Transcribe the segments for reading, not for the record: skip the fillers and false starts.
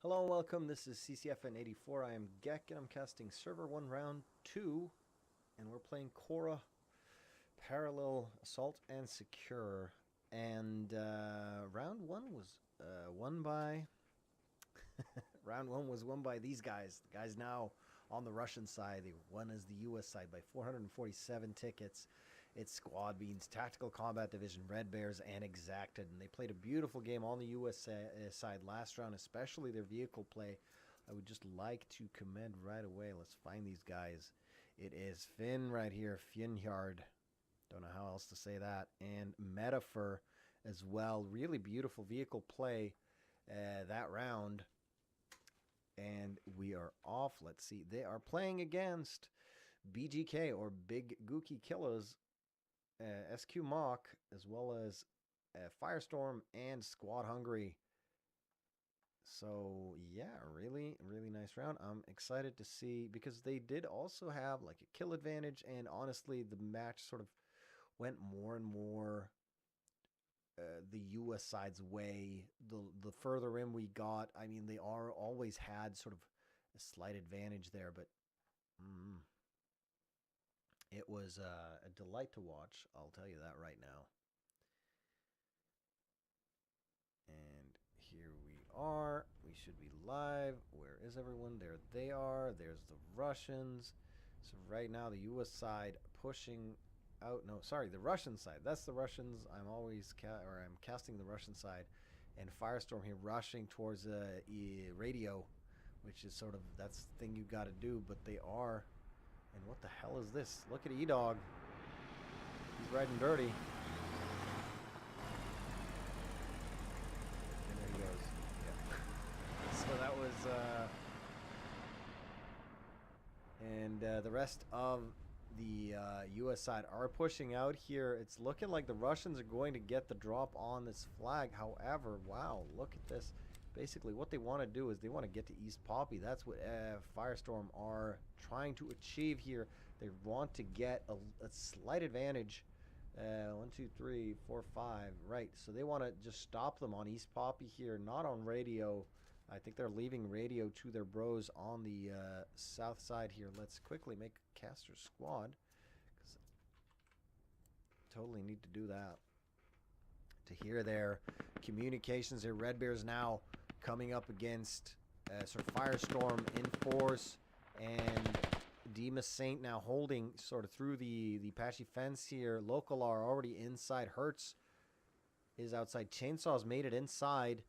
Hello and welcome, this is CCFN 84. I am Gek and I'm casting Server 1 Round 2. And we're playing Korra Parallel Assault and Secure. And round 1 was won by... round 1 was won by these guys. The guys now on the Russian side. They won as the US side by 447 tickets. It's Squad Beans, Tactical Combat Division, Red Bears, and Exacted. And they played a beautiful game on the US side last round, especially their vehicle play. I would just like to commend right away. Let's find these guys. It is Finn right here, Finnhjard. Don't know how else to say that. And Metaphor as well. Really beautiful vehicle play that round. And we are off. Let's see. They are playing against BGK, or Big Gookie Killaz, SQ-MAK, as well as FireStorm and Squad Hungary. So yeah, really nice round. I'm excited to see, because they did also have like a kill advantage, and honestly the match sort of went more and more the US side's way. The further in we got, I mean, they always had sort of a slight advantage there, but it was a delight to watch, I'll tell you that right now. And here we are. We should be live. Where is everyone? There they are. There's the Russians. So right now the US side pushing out. No, sorry, the Russian side. That's the Russians. I'm casting the Russian side. And FireStorm here rushing towards radio, which is sort of, that's the thing you got to do, but they are. And what the hell is this? Look at E-Dog. He's riding dirty. And there he goes. Yeah. So that was... And the rest of the US side are pushing out here. It's looking like the Russians are going to get the drop on this flag. However, wow, look at this. Basically, what they want to do is they want to get to East Poppy. That's what FireStorm are trying to achieve here. They want to get a slight advantage. 1, 2, 3, 4, 5. Right. So they want to just stop them on East Poppy here, not on radio. I think they're leaving radio to their bros on the south side here. Let's quickly make a caster squad, because totally need to do that. To hear their communications, their Red Bears now coming up against sort of FireStorm in force, and Dima Saint now holding sort of through the patchy fence here. Local are already inside. Hertz is outside. Chainsaw's made it inside.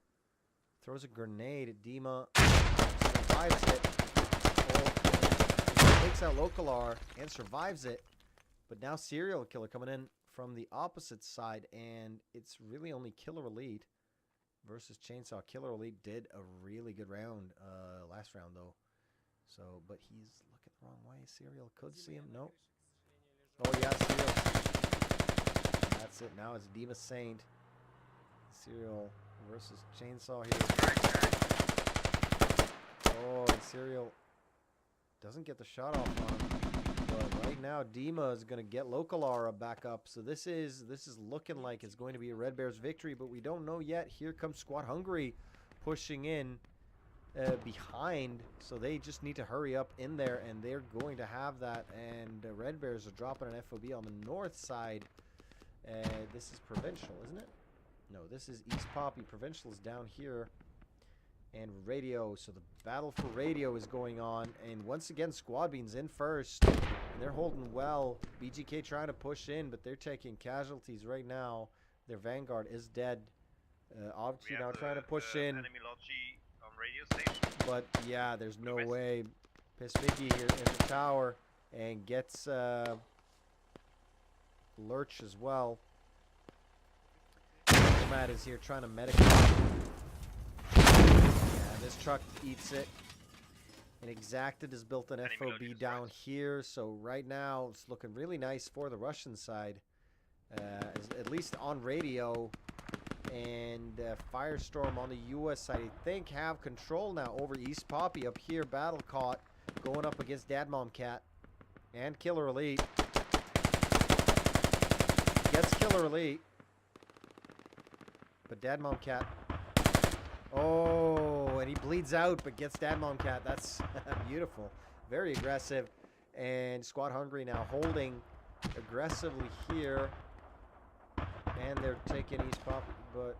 Throws a grenade at Dima. Survives it. Takes out Localar and survives it. But now Serial Killer coming in from the opposite side, and it's really only Killer Elite versus Chainsaw. Killer Elite did a really good round last round though. So, but he's looking the wrong way. Serial could see him. Nope. Oh yeah, Serial. And that's it. Now it's Dima Saint. Serial versus Chainsaw here. Oh, and Serial doesn't get the shot off on him. But right now, Dima is going to get Localara back up. So this is looking like it's going to be a Red Bears victory, but we don't know yet. Here comes Squad Hungary pushing in behind. So they just need to hurry up in there, and they're going to have that. And Red Bears are dropping an FOB on the north side. This is Provincial, isn't it? No, this is East Poppy. Provincial is down here. And radio, so the battle for radio is going on, and once again Squad Beans in first, and they're holding well. BGK trying to push in, but they're taking casualties right now. Their Vanguard is dead. Obviously now trying to push in, enemy Logi on radio station. but yeah, there's no way. Pismiggy here in the tower and gets Lurch as well. Nomad is here trying to medicate. This truck eats it. And Exacted has built an FOB down here. So right now it's looking really nice for the Russian side. At least on radio. And FireStorm on the US side, I think, have control now over East Poppy. Up here, Battle Caught going up against Dad Mom Cat. And Killer Elite. Gets Killer Elite. But Dad Mom Cat. Oh, and he bleeds. bleeds out, but gets that Momcat. That's beautiful. Very aggressive. And Squad Hungary now holding aggressively here. And they're taking East Pop, but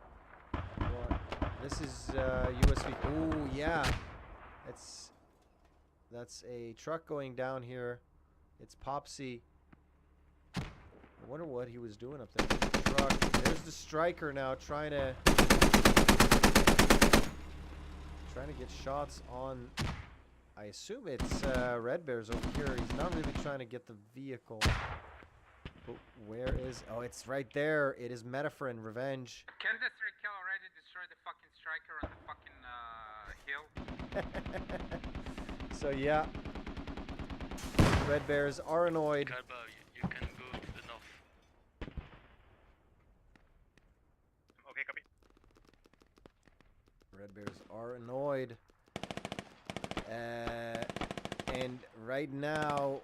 what? This is USV. Oh, yeah. That's a truck going down here. It's Popsy. I wonder what he was doing up there. The truck. There's the striker now trying to get shots on. I assume it's Red Bears over here. He's not really trying to get the vehicle. But where is... Oh, it's right there. It is Metaphor and Revenge. Can this kill already destroy the fucking striker on the fucking hill? So, yeah. Red Bears are annoyed. Kalba, you can go to the north. Okay, copy. Red Bears are annoyed. And right now...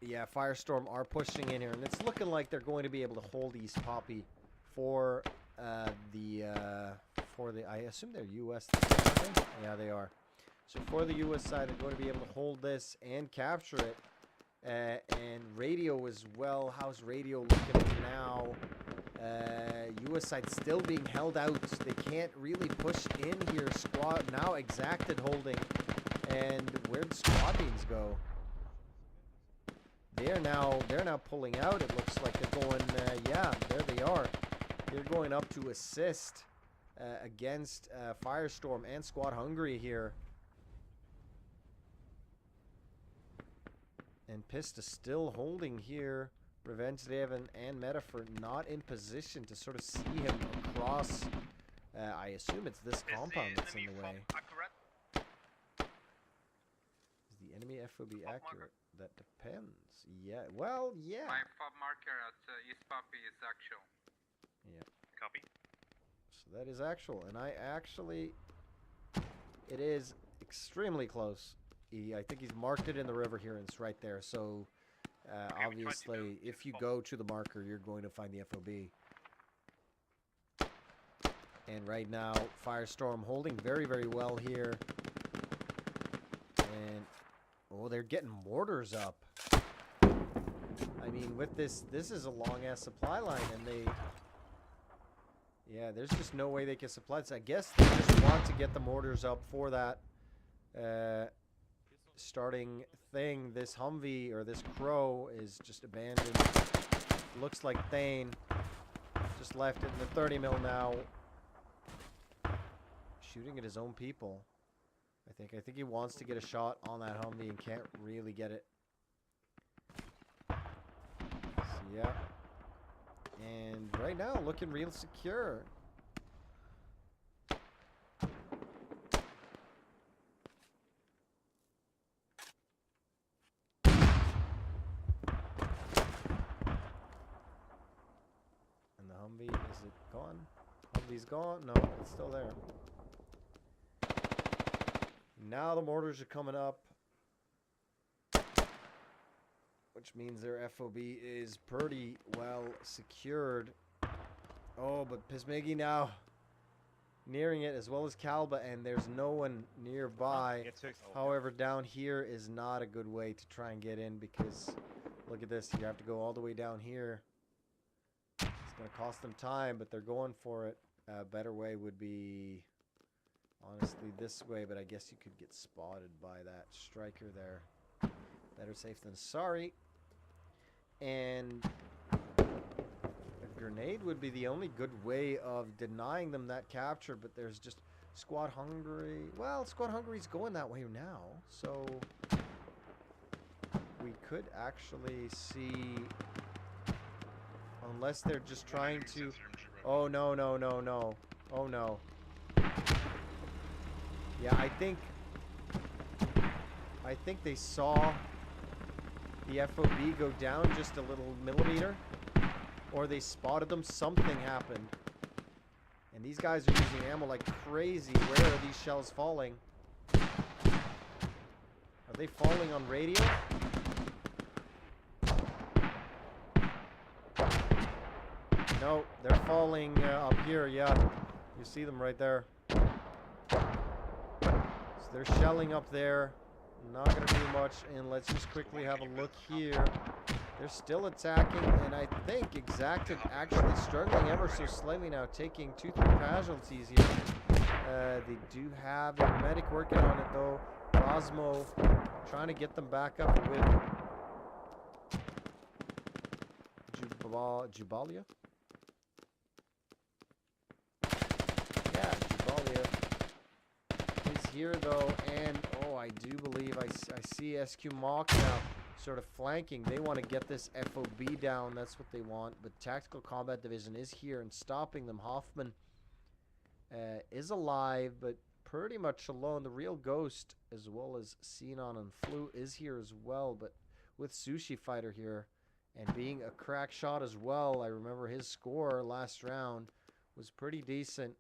Yeah, FireStorm are pushing in here, and it's looking like they're going to be able to hold East Poppy for the I assume they're U.S. Yeah, they are. So for the U.S. side, they're going to be able to hold this and capture it. And radio as well. How's radio looking now? U.S. side still being held out. They can't really push in here. Squad now exacted holding. And where'd Squadbeans go? They're now pulling out. It looks like they're going. Yeah, there they are. They're going up to assist against FireStorm and Squad Hungary here. And Pista still holding here. Revenge Raven and Metaphor not in position to sort of see him across. I assume it's this compound that's in the way. Is the enemy FOB accurate? That depends. Yeah. Well, yeah. My fob marker at East Poppy is actual. Yeah. Copy. So that is actual, and I actually, it is extremely close. I think he's marked it in the river here, and it's right there. So, obviously, if you go to the marker, you're going to find the FOB. And right now, FireStorm holding very, very well here. And, oh, they're getting mortars up. I mean, with this is a long-ass supply line, and they... Yeah, there's just no way they can supply this. I guess they just want to get the mortars up for that starting thing. This Humvee, or this Crow, is just abandoned. Looks like Thane just left it in the 30 mil now. Shooting at his own people. I think he wants to get a shot on that Humvee and can't really get it. So, yeah. And right now, looking real secure. And the Humvee, is it gone? Humvee's gone? No, it's still there. Now the mortars are coming up, which means their FOB is pretty well secured. Oh, but Pismigi now nearing it, as well as Kalba, and there's no one nearby. However, down here is not a good way to try and get in, because look at this, you have to go all the way down here. It's going to cost them time, but they're going for it. A better way would be... honestly, this way, but I guess you could get spotted by that striker there. Better safe than sorry. And a grenade would be the only good way of denying them that capture, but there's just Squad Hungary. Well, Squad Hungary's going that way now, so we could actually see, unless they're just trying to... Oh, no, no, no, no. Oh, no. Yeah, I think they saw the FOB go down just a little millimeter, or they spotted them. Something happened, and these guys are using ammo like crazy. Where are these shells falling? Are they falling on radio? No, they're falling up here. Yeah, you see them right there. They're shelling up there. Not going to do much. And let's just quickly have a look here. They're still attacking. And I think Exacted actually struggling ever so slightly now. Taking 2-3 casualties here. They do have a medic working on it though. Rosmo trying to get them back up with Jubalia? Yeah, Jubalia is here though, and oh, I do believe I see SQ-MAK now sort of flanking. They want to get this FOB down. That's what they want. But Tactical Combat Division is here and stopping them. Hoffman is alive, but pretty much alone. The real Ghost, as well as Xenon and Flu, is here as well. But with Sushi Fighter here and being a crack shot as well, I remember his score last round was pretty decent.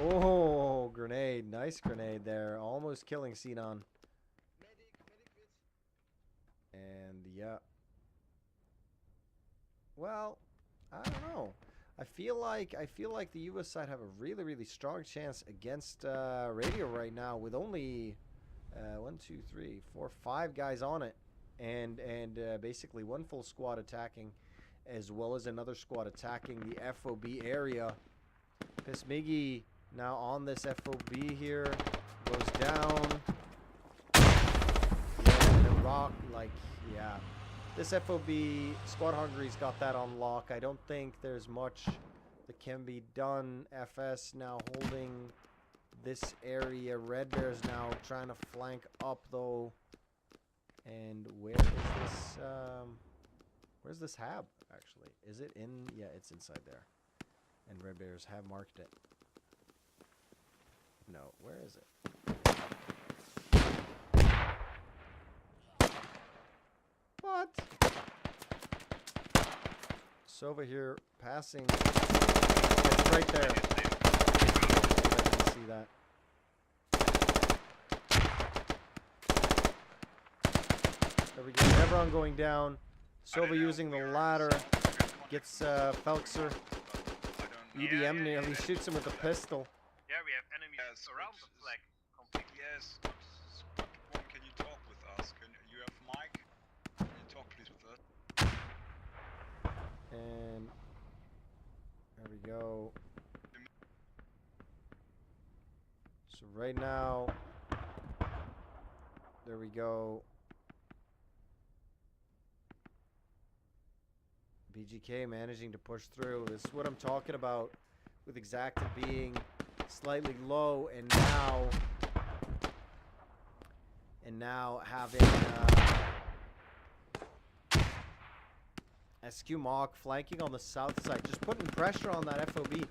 Oh, grenade. Nice grenade there. Almost killing Xenon. And yeah. Well, I don't know. I feel like the US side have a really, really strong chance against Radio right now with only 1, 2, 3, 4, 5 guys on it, and basically one full squad attacking, as well as another squad attacking the FOB area. Pismigi now on this FOB here, goes down. Yeah, the rock, like, yeah. This FOB, Squad Hungary's got that on lock. I don't think there's much that can be done. FS now holding this area. Red Bear's now trying to flank up though. And where is this? Where's this hab actually? Is it in? Yeah, it's inside there. And Red Bears have marked it. No, where is it? What? Sova here passing. It's right there. I didn't see that. There we go. Nevron going down. Sova using the ladder. Gets Felxer. EDM nearly shoots him with a pistol. Yeah, we have enemies around the flag. Completely. Yes. Can you talk with us? Can you have mic? Can you talk please with us? And there we go. So right now, there we go. BGK managing to push through. This is what I'm talking about with Exacted being slightly low, and now having SQ-MAK flanking on the south side, just putting pressure on that FOB.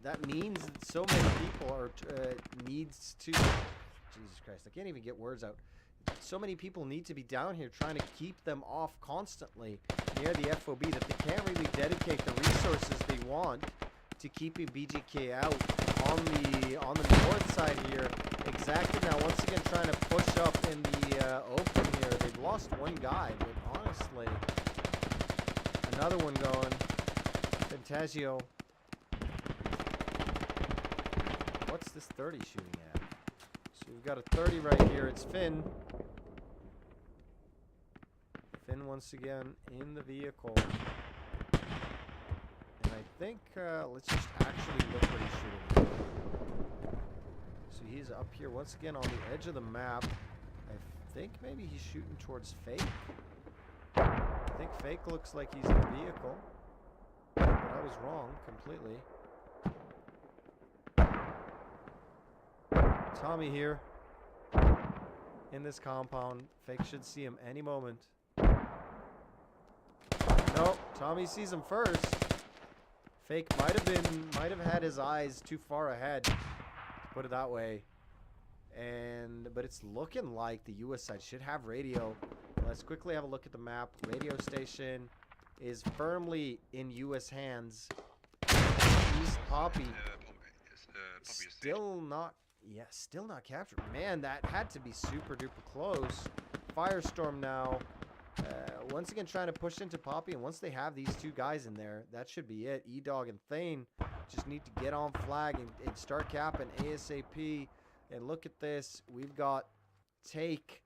That means that so many people are needs to. Jesus Christ, I can't even get words out. So many people need to be down here trying to keep them off constantly near the FOB that they can't really dedicate the resources they want to keeping BGK out on the north side here. Exacted now once again trying to push up in the open here. They've lost one guy, but honestly, another one going. Fantasio. What's this 30 shooting at? So we've got a 30 right here. It's Finn. Finn once again in the vehicle. And I think, let's just actually look what he's shooting. So he's up here once again on the edge of the map. I think maybe he's shooting towards Fake. I think Fake looks like he's in the vehicle. But I was wrong completely. Tommy here in this compound. Fake should see him any moment. Nope, Tommy sees him first. Fake might have had his eyes too far ahead, to put it that way. But it's looking like the US side should have radio. Let's quickly have a look at the map. Radio station is firmly in US hands. East Poppy still not captured. Man, that had to be super duper close. FireStorm now Once again, trying to push into Poppy, and once they have these two guys in there, that should be it. E-Dog and Thane just need to get on flag and start capping ASAP. And look at this. We've got Take.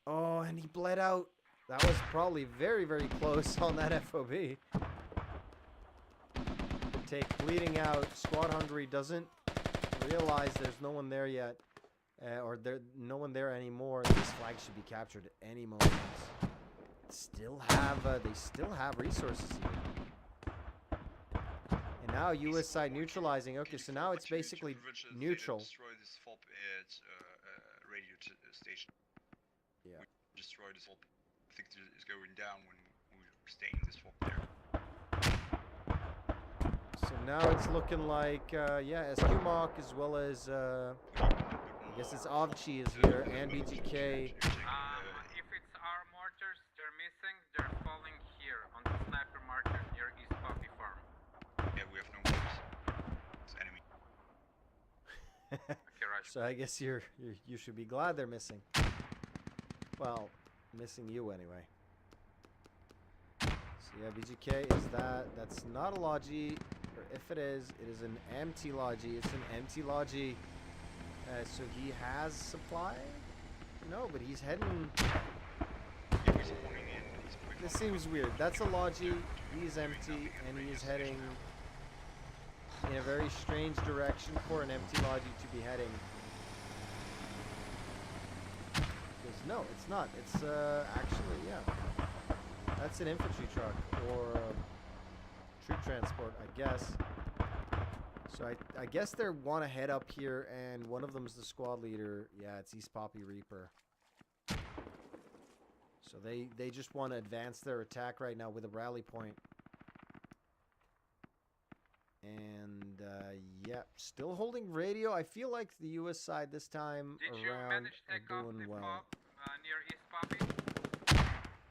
Oh, and he bled out. That was probably very, very close on that FOB. Take bleeding out. Squad Hungary doesn't realize there's no one there yet. Or no one there anymore. This flag should be captured at any moment. Still have they still have resources here. And now US side neutralizing. Okay, so now it's basically neutral. Destroy this FOB at radio station. Yeah. We destroy this FOB. I think it's going down when we're staying in this FOB there. So now it's looking like yeah, SQ-MAK as well as I guess it's Avci is here and BGK. If it's our mortars, they're missing. They're falling here on the sniper marker near East Poppy Farm. Yeah, we have no mortars. It's enemy. Okay, right. So I guess you should be glad they're missing. Well, missing you anyway. So yeah, BGK is that's not a Logi, or if it is an empty Logi. It's an empty Logi. So he has supply? No, but he's heading. This seems weird. That's a Logi. He's empty, and he is heading in a very strange direction for an empty Logi to be heading. No, it's not. It's actually, yeah. That's an infantry truck or troop transport, I guess. So I guess they want to head up here, and one of them is the squad leader. Yeah, it's East Poppy Reaper. So they just want to advance their attack right now with a rally point. And yeah, still holding radio. I feel like the US side this time Did you around manage to are take off doing the well. FOB near East Poppy?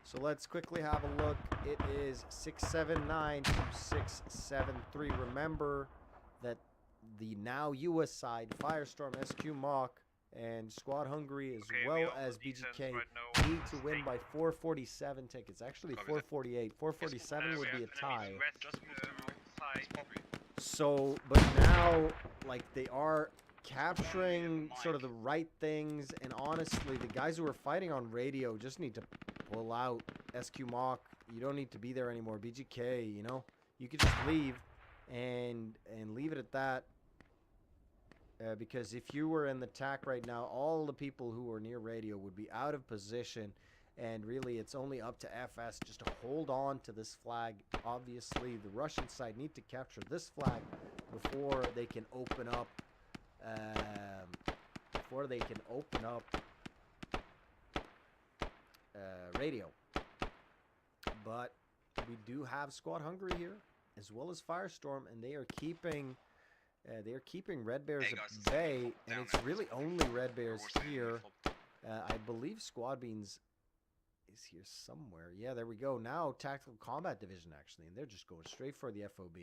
So let's quickly have a look. It is 679 to 673. Remember that the now US side, FireStorm, SQ-MAK, and Squad Hungary, as well as BGK, need to win by 447 tickets. Actually, 448. 447 would be a tie. Just move to East Poppy. So, but now, like, they are capturing sort of the right things, and honestly, the guys who are fighting on radio just need to pull out. SQ-MAK, you don't need to be there anymore. BGK, you know, you could just leave and leave it at that. Because if you were in the attack right now, all the people who are near radio would be out of position, and really it's only up to FS just to hold on to this flag. Obviously, the Russian side need to capture this flag before they can open up. Radio. But we do have Squad Hungary here, as well as FireStorm, and they are keeping Red Bears at bay, and it's really only Red Bears here. I believe Squad Beans is here somewhere. Yeah, there we go. Now Tactical Combat Division, actually, and they're just going straight for the FOB.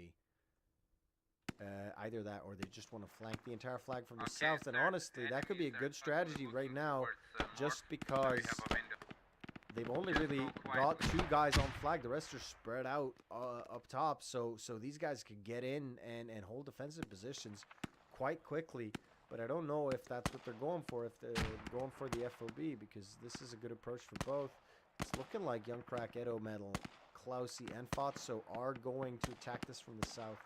Either that, or they just want to flank the entire flag from the south, and honestly, that could be a good strategy right now, just because they've only really got 2 guys on flag. The rest are spread out up top, so these guys could get in and hold defensive positions quite quickly. But I don't know if that's what they're going for, if they're going for the FOB, because this is a good approach for both. It's looking like Young Crack, Edo Metal, Klausi, and Fatso are going to attack this from the south,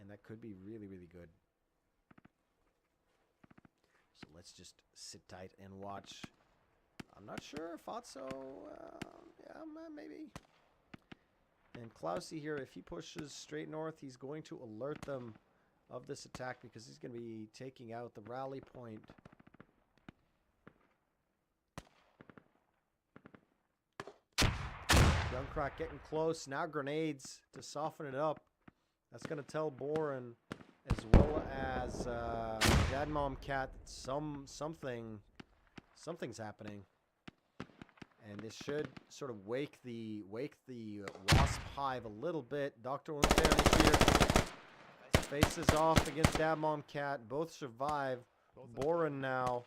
and that could be really, really good. So let's just sit tight and watch. I'm not sure. Fatso, yeah, maybe. And Klausi here, if he pushes straight north, he's going to alert them of this attack because he's going to be taking out the rally point. Young Crack getting close. Now grenades to soften it up. That's going to tell Boren as well as Dad Mom Cat that something's happening. And this should sort of wake the wasp hive a little bit. Dr. Unfairness here faces off against Dad Mom Cat. Both survive. Boren now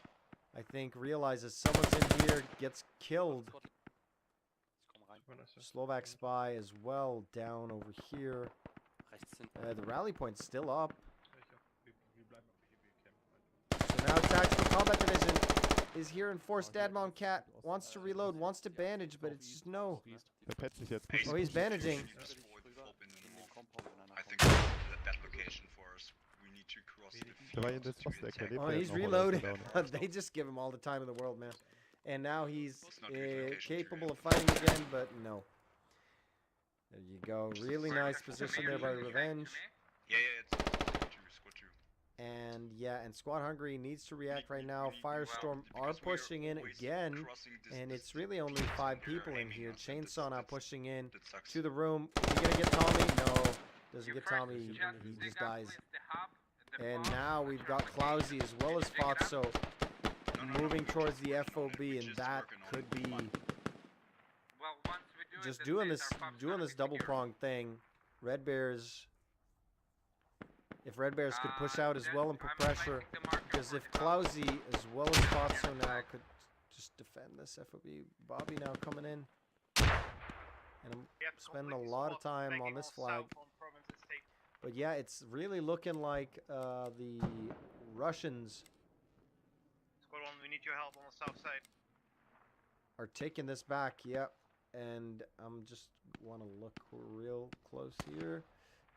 I think realizes someone's in here, gets killed. Slovak spy as well down over here. The rally point's still up. So now Tactical Combat Division is here in force. Deadmon Cat wants to reload, wants to bandage, but it's just no. Oh, he's bandaging. I think that location for us. We need to cross the Oh, he's reloading. They just give him all the time in the world, man. And now he's capable of fighting again, but no. There you go. Really nice position there by Revenge. Yeah, it's squad 2. And yeah, and Squad Hungary needs to react right now. FireStorm are pushing in again, and it's really only 5 people in here. Chainsaw now pushing in to the room. Is he gonna get Tommy? No, doesn't get Tommy. He just dies. And now we've got Klausy as well as Fatso moving towards the FOB, and that could be just doing this double prong thing. Red Bears, if Red Bears could push out as well and put pressure, because if Klausy as well as Fatso now could just defend this FOB. Bobby now coming in, and I'm spending a lot of time on this flag. But yeah, it's really looking like the Russians We need your help on the south side. are taking this back. Yep. And I'm just want to look real close here.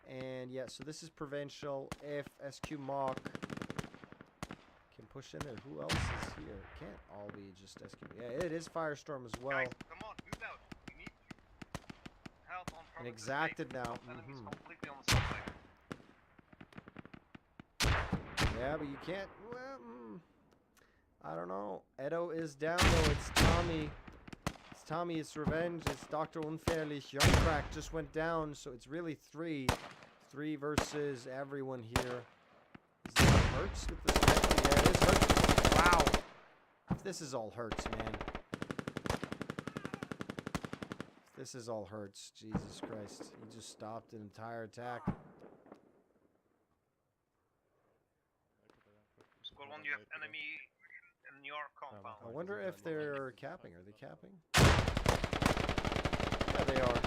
And yeah, so this is Provincial. If SQ-MAK can push in there, who else is here? It can't all be just SQ. Yeah, it is FireStorm as well. Guys, come on, move out. We need help on And Province exacted Estate. now. Enemy's completely on the south side. Yeah, but you can't. Well, I don't know. Edo is down though. It's Tommy. It's Tommy. It's Revenge. It's Dr. Unfairlich. Young Crack just went down, so it's really 3 versus everyone here. Is that Hertz with the spectre? Yeah, it is Hertz. Wow. This is all Hertz, man. This is all Hertz. Jesus Christ. He just stopped an entire attack. Squad 1, you have enemy in your compound. I wonder if they're capping. Are they capping? Yeah, they are.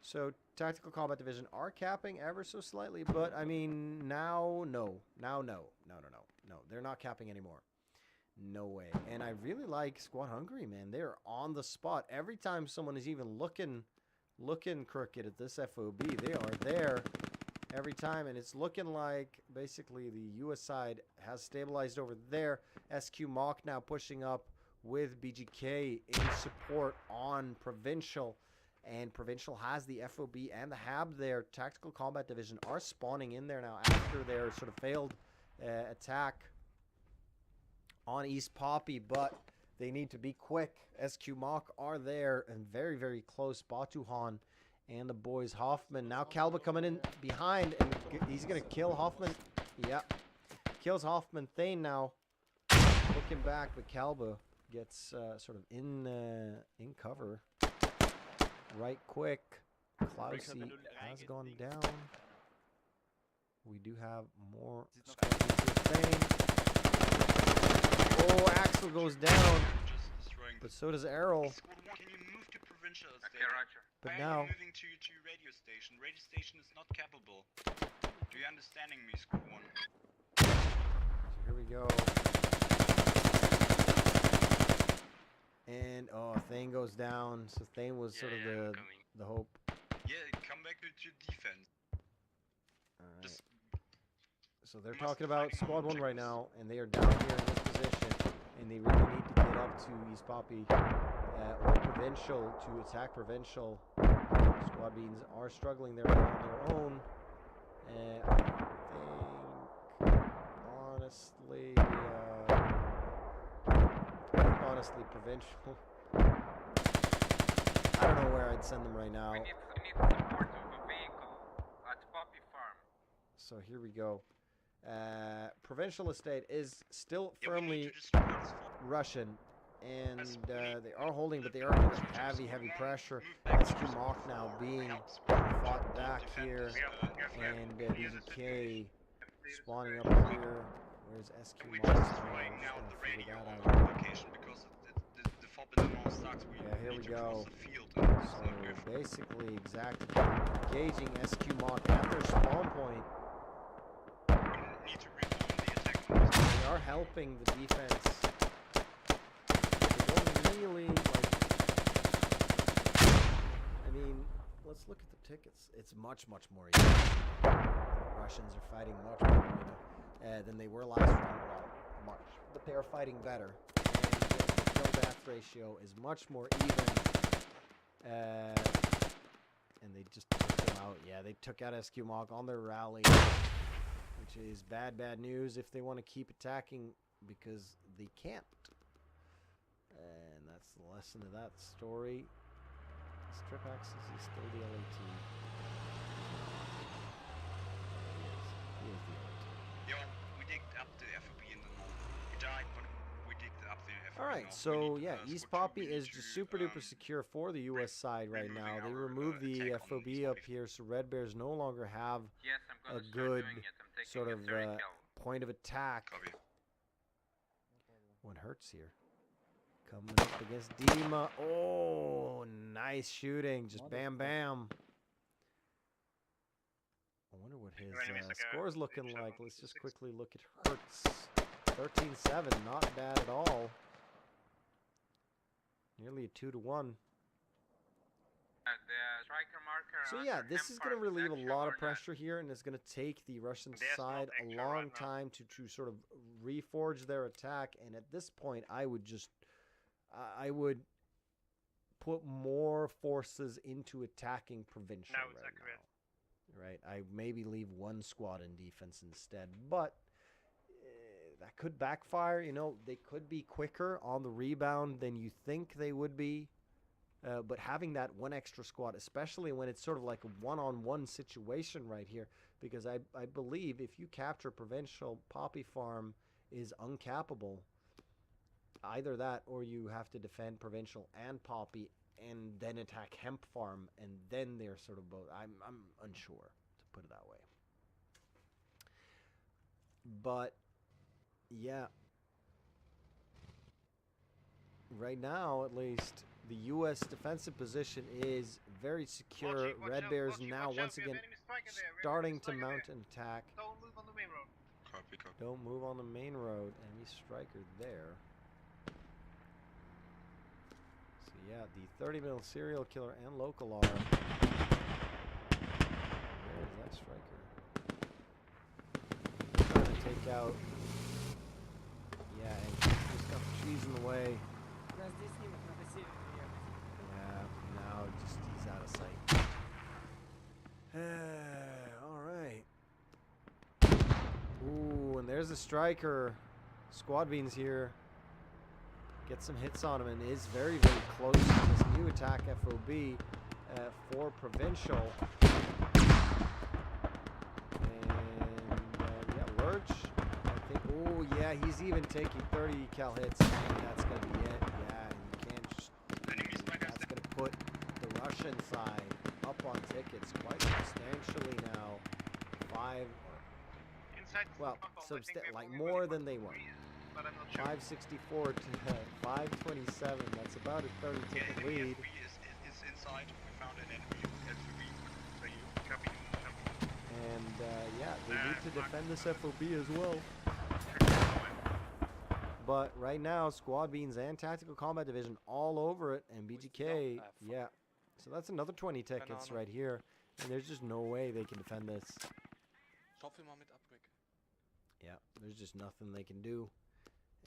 So, Tactical Combat Division are capping ever so slightly, but I mean, now, no. Now, no. No, they're not capping anymore. No way. And I really like Squad Hungary, man. They're on the spot. Every time someone is even looking crooked at this FOB, they are there every time, and it's looking like basically the US side has stabilized over there. SQ-MAK now pushing up with BGK in support on Provincial, and Provincial has the FOB and the HAB there. Tactical Combat Division are spawning in there now after their sort of failed attack on East Poppy, but they need to be quick. SQ-MAK are there and very, very close. Batuhan and the boys Hoffman. Now Kalba coming in behind, and he's going to kill Hoffman. Yep. Kills Hoffman. Thane now looking back, but Kalba gets sort of in cover right quick. Klausy has gone down. We do have more squadrons with Thane. Oh, Axel goes down, but so does Errol. Can you move to Provincial Estate? Okay, Roger. But Why now, are you moving to Radio Station? Radio Station is not capable. Do you understanding me, Squad 1? so here we go. And oh, Thane goes down. So Thane was sort of the hope. Yeah, come back to defense. All right. Just So they're talking about Squad 1 right now, and they are down here in this position, and they really need to get up to East Poppy or Provincial to attack Provincial. Squad Beans are struggling there on their own. I think, honestly, Provincial. I don't know where I'd send them right now. We need support of a vehicle at Poppy Farm. So here we go. Provincial Estate is still yeah, firmly to Russian, and they are holding, but they are under heavy pressure. SQ-MAK now being fought back here, and BZK spawning up here. Where's SQ? We're just destroying now the radio on our location because the fob in the north sucks. We Yeah, here need we to go. cross the field. And So basically, exactly engaging SQ-MAK at their spawn point. we need to rebound the attack. They are helping the defense. They don't really like. I mean, let's look at the tickets. It's much more even. The Russians are fighting much more even than they were last round. Well, much, but they are fighting better. And the kill death ratio is much more even. And they just took them out. Yeah, they took out SQ-MAK on their rally, which is bad news if they want to keep attacking, because they can't. And that's the lesson of that story. Strip Axis is still the LAT. He is the LAT. Yo, we digged up the FOB in the north. We died, but we digged up the FOB. All right, north. so We need, yeah, squad East two, Poppy we need is to, just super duper secure for the U.S. side right removing now. They our, removed the attack on FOB East up Poppy. here, so Red Bears no longer have Yes, I'm a gonna start good doing it. I'm taking sort a of third kill. point of attack. Copy. One hurts here. Coming up against Dima. Oh, nice shooting. Just bam, bam. I wonder what his score is looking like. Let's just quickly look at Hertz. 13-7, not bad at all. Nearly a 2-to-1. The striker marker. So on yeah, the this is Empire going to relieve a Central lot or of not? pressure here, and it's going to take the Russian There's no side a picture long right now. time to sort of reforge their attack. And at this point, I would just I would put more forces into attacking provincial Now it's right accurate. now. Right, I maybe leave one squad in defense instead, but that could backfire. You know, they could be quicker on the rebound than you think they would be. But having that one extra squad, especially when it's sort of like a one-on-one situation right here, because I believe if you capture provincial, Poppy Farm is uncappable. Either that, or you have to defend provincial and Poppy, and then attack Hemp Farm, and then they're sort of both. I'm unsure, to put it that way. But yeah, right now at least, the U.S. defensive position is very secure. Red Bears now once again starting to mount an attack. Don't move on the main road. Copy, copy. Don't move on the main road. Enemy striker there. So yeah, the 30mm serial killer and local are. Where is that striker? They're trying to take out. Yeah, and just got the trees in the way. Yeah, now just he's out of sight. All right. Ooh, and there's a striker. Squad Beans here. Get some hits on him and is very close to this new attack FOB for provincial. And yeah, Lurch. I think. Oh yeah, he's even taking 30 cal hits. And that's gonna be it. Yeah, and you can't just. That's gonna put the Russian side up on tickets quite substantially now. 5. Inside Well, Stockholm, I think we have like only more one than they were. degrees, but I'm not sure. 564 to 527. That's about a 30 ticket Enemy lead. FOB is inside. We found an enemy FOB. So you copy. And yeah, they need to defend this FOB as well. But right now, Squad Beans and Tactical Combat Division all over it, and BGK, yeah. So that's another 20 tickets right here, and there's just no way they can defend this. Yeah, there's just nothing they can do.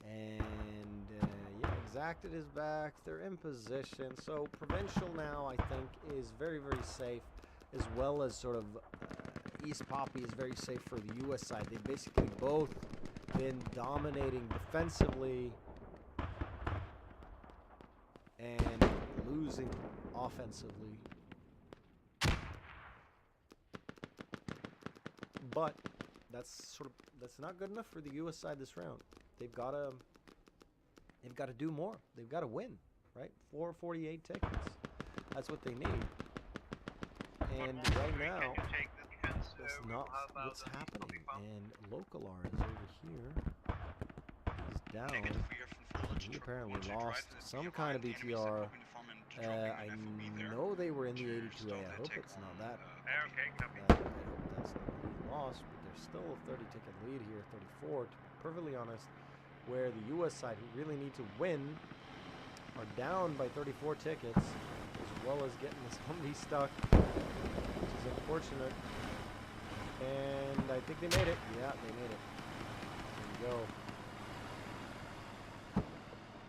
And yeah, Exacted is back. They're in position. So Provincial now, I think, is very safe, as well as sort of East Poppy is very safe for the U.S. side. They've basically both been dominating defensively and losing offensively. But that's not good enough for the U.S. side this round. They've got to do more. They've got to win, right? 448 tickets. That's what they need. And right now, Can you take the defense that's we not will help out what's on these happening. copy farms. And Local R is over here. He's down. Negative, we have full He truck. apparently Once you drive lost it some kind behind, of the enemies are BTR. popping the farm and dropping I an FOB there know they were in the to 82A. start I the hope attack it's on, not that. Okay, copy. I hope that's not being lost, but there's still a 30 ticket lead here, 34 to be perfectly honest, where the US side, who really need to win, are down by 34 tickets, as well as getting this Humvee stuck, which is unfortunate. And I think they made it. Yeah, they made it. There we go.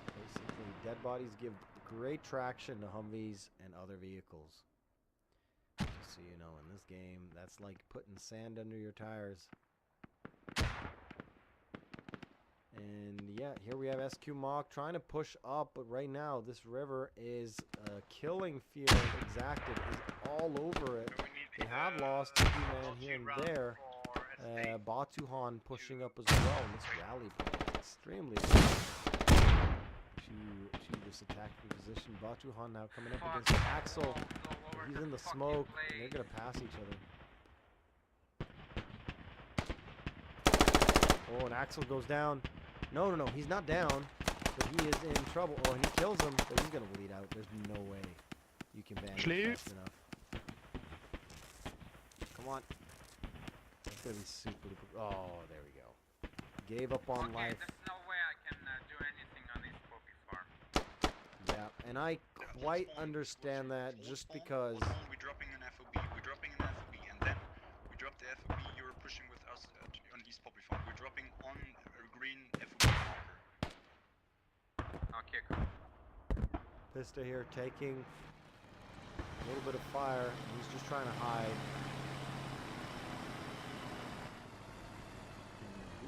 Basically, dead bodies give great traction to Humvees and other vehicles. Just so you know, in this game, that's like putting sand under your tires. And yeah, here we have SQ-MAK trying to push up, but right now this river is killing field exacted is all over it. So we need They have lost a few man here and there. Batuhan pushing up as well in this rally point. Extremely to this attacking position. Batuhan now coming up against Axel. He's in the smoke, and they're going to pass each other. Oh, and Axel goes down. No, he's not down, but he is in trouble. Oh, and he kills him, but he's going to bleed out. There's no way you can ban him fast enough. Come on. That's going to be super duper. Oh, there we go. Gave up on life. There's no way I can do anything on this poppy farm. Yeah, and I quite understand that just because... We're dropping an FOB, and then we drop the FOB, you're pushing with us on East Poppy Farm. We're dropping on a green FOB marker. Okay, cool. Pista here taking a little bit of fire. He's just trying to hide.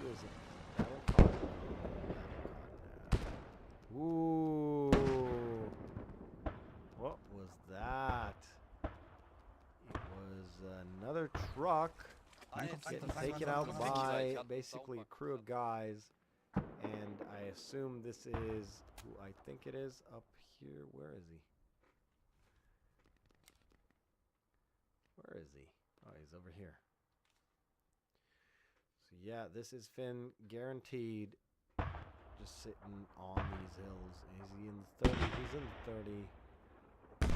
Who is it? Ooh. What was that? It was another truck getting taken out by basically a crew of guys. And I assume this is who I think it is up here. Where is he? Where is he? Oh, he's over here. So yeah, this is Finn, guaranteed. Just sitting on these hills. Is he in the 30? He's in the 30.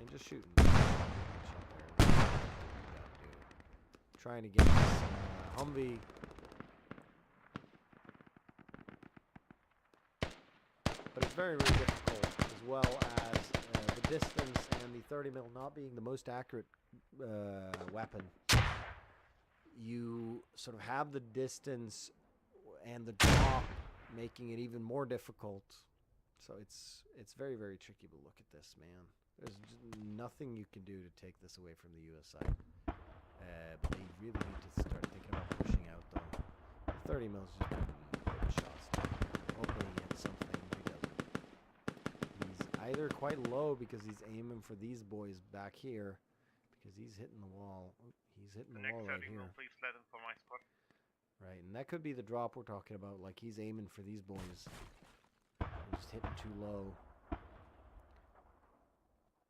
And just shooting. Trying to get this Humvee. But it's very, very difficult, as well as the distance and the 30 mil not being the most accurate weapon. You sort of have the distance and the drop making it even more difficult. So it's very, very tricky to look at this, man. There's just nothing you can do to take this away from the US side. But they really need to start thinking about pushing out, though. The 30 mil is just putting shots down. Hoping he gets something. He doesn't. He's either quite low because he's aiming for these boys back here, because he's hitting the wall. He's hitting the wall right here. Please let him for my spot. Right, and that could be the drop we're talking about. Like, he's aiming for these boys. He's just hitting too low.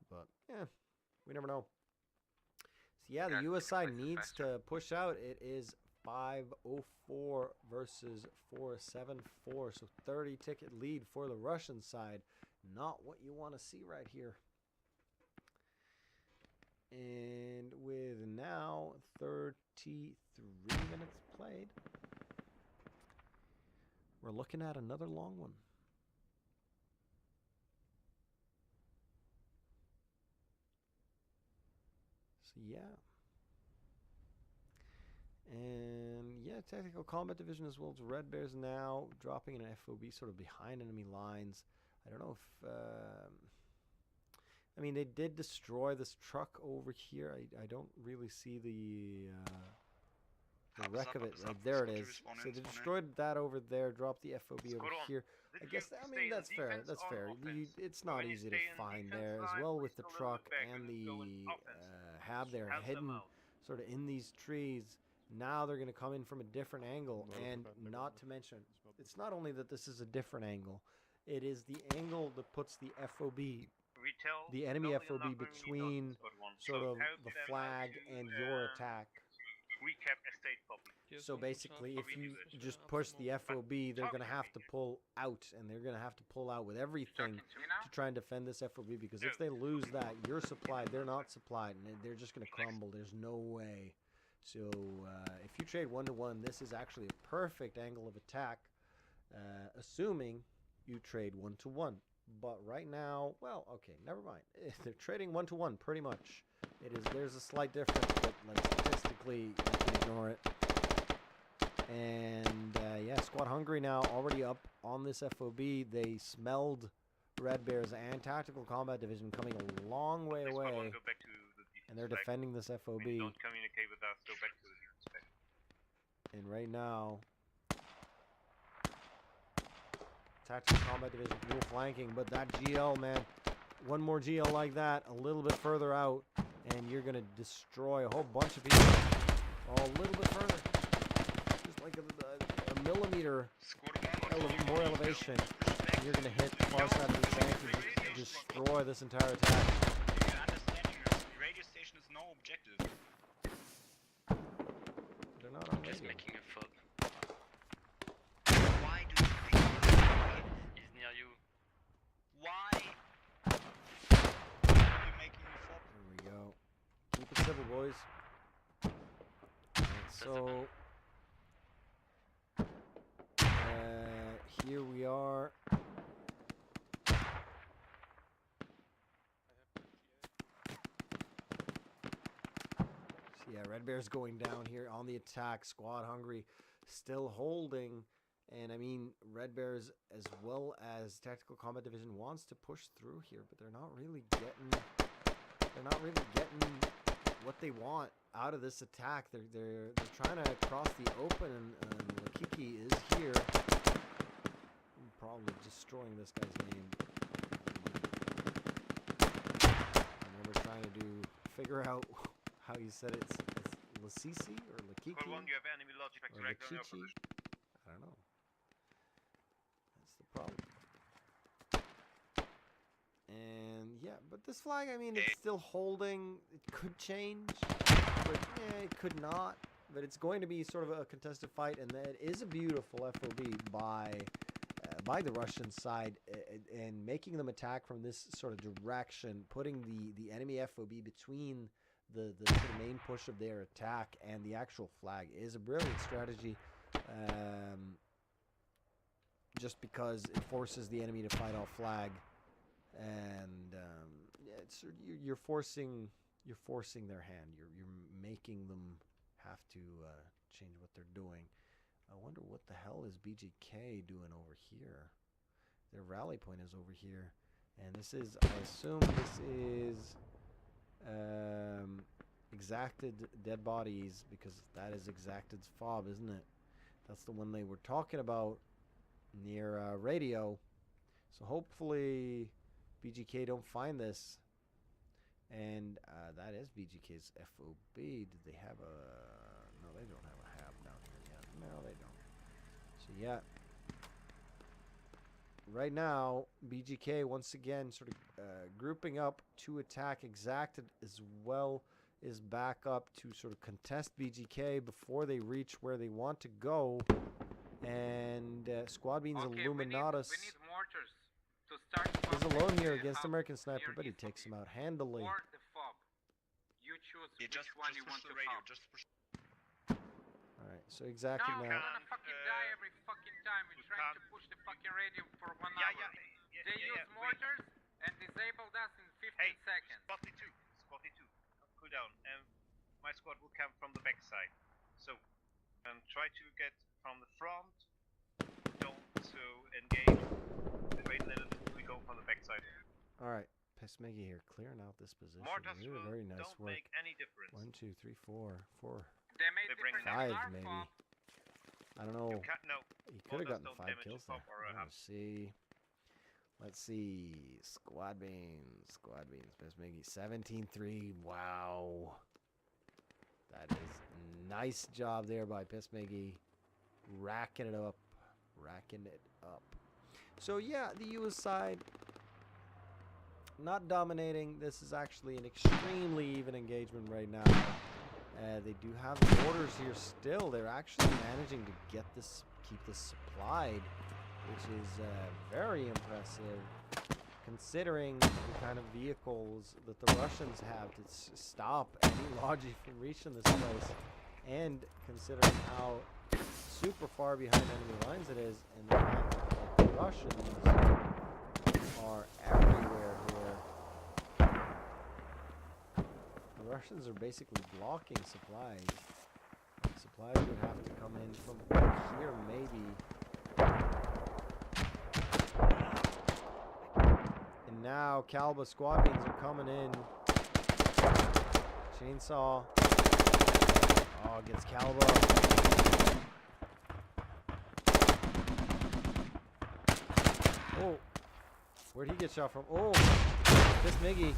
But, yeah, we never know. So, yeah, the US side needs to push out. It is 5:04 versus 4:74. So, 30 ticket lead for the Russian side. Not what you want to see right here. And with now 33 minutes played, we're looking at another long one. So yeah. And yeah, Tactical Combat Division as well as Red Bears now dropping an FOB sort of behind enemy lines. I don't know if... I mean, they did destroy this truck over here. I don't really see the wreck of it. Right, there it is. So they destroyed that over there, dropped the FOB over here. I guess, I mean, that's fair. That's fair. It's not easy to find there, as well with the truck and the hab there hidden sort of in these trees. Now they're going to come in from a different angle, and not to mention, it's not only that this is a different angle, it is the angle that puts the FOB we tell the enemy building FOB nothing, we between don't squad one. sort So of how the to them flag to, and your attack. Recap estate public. So basically, if you just Absolut. push the FOB, they're talk going to to have me to here. pull out, and they're going to have to pull out with everything Talking to me now? to try and defend this FOB, because No. if they lose that, you're supplied, they're not supplied, and they're just going to crumble. There's no way. So if you trade 1-to-1, this is actually a perfect angle of attack, assuming you trade 1-to-1. But right now, well, okay, never mind. They're trading 1-to-1 pretty much. There's a slight difference, but like, statistically, you can ignore it. And yeah, Squad Hungary now already up on this FOB. They smelled Red Bears and Tactical Combat Division coming a long way Squad one, away, go back to the defense and they're flag. defending this FOB. Don't communicate with us, go back to the defense flag. And right now, Tactical Combat Division dual flanking, but that GL, man, one more GL like that, a little bit further out, and you're gonna destroy a whole bunch of people. Oh, a little bit further, just like a millimeter Squad 1, more elevation, and you're gonna hit the far side of the tank and destroy this entire attack. You understand your radio station is no objective. They're not on Just radio. making a fob. Why do you think He's near you. Why are you making me flop? There we go. Keep it civil, boys. Alright, so here we are. Yeah, Red Bear's going down here on the attack. Squad Hungary still holding. And I mean, Red Bears as well as Tactical Combat Division wants to push through here, but they're not really getting what they want out of this attack. They're trying to cross the open, and Lakiki is here, probably destroying this guy's name. And we're trying to figure out how you said it's Lasisi or Lakiki Squad 1, you have enemy logic back or direct on your Lakichi. position. I don't know. That's the problem. And yeah, but this flag, I mean, it's still holding. It could change, but yeah, it could not. But it's going to be sort of a contested fight, and that is a beautiful FOB by the Russian side, and making them attack from this sort of direction, putting the enemy FOB between the sort of main push of their attack and the actual flag is a brilliant strategy. Just because it forces the enemy to fight off flag, and yeah, you're forcing their hand. You're making them have to change what they're doing. I wonder what the hell is BGK doing over here. Their rally point is over here, and this is, I assume this is Exacted dead bodies, because that is Exacted's fob, isn't it? That's the one they were talking about near radio. So hopefully BGK don't find this. And that is BGK's FOB. Did they have a... No, they don't have a hab down here yet. No, they don't. So yeah. Right now, BGK once again sort of grouping up to attack. Exacted as well is back up to sort of contest BGK before they reach where they want to go. And Squad Beans Illuminatus we need mortars to start is alone here against hub American Sniper, near but he east takes of him out handily. Or the fob. You choose Yeah, which one you push want the to radio. fob. Just push. Alright, so exactly No, now. we're gonna fucking die every fucking time. We're trying to push the fucking radio for 1 hour. They use mortars and disabled us in 15 Hey, seconds. Squad 2, cool down. My squad will come from the back side. So, try to get from the front. Don't engage. Wait a little bit. We go from the back side. Alright, Pesmegi here, clearing out this position. Mortars Very nice don't work. make any difference. 1, 2, 3, 4. They made They bring different than 5 our maybe. fob. I don't know. You can't, no. He could have Mortars gotten don't 5 damage kills a there. fob or a hub. Let's see. Squad Beans. Pesmegi 17-3. Wow. That is nice job there by Pesmegi. Racking it up. So yeah, the US side not dominating. This is actually an extremely even engagement right now. They do have the orders here still. They're actually managing to get this, keep this supplied, which is very impressive, considering the kind of vehicles that the Russians have to stop any logic from reaching this place, and considering how super far behind enemy lines it is, and the fact that the Russians are everywhere here. The Russians are basically blocking supplies. Supplies would have to come in from here, maybe. And now Kalba squad beans are coming in. Chainsaw. Oh, gets Kalba. Oh. Where'd he get shot from? Oh, this Miggy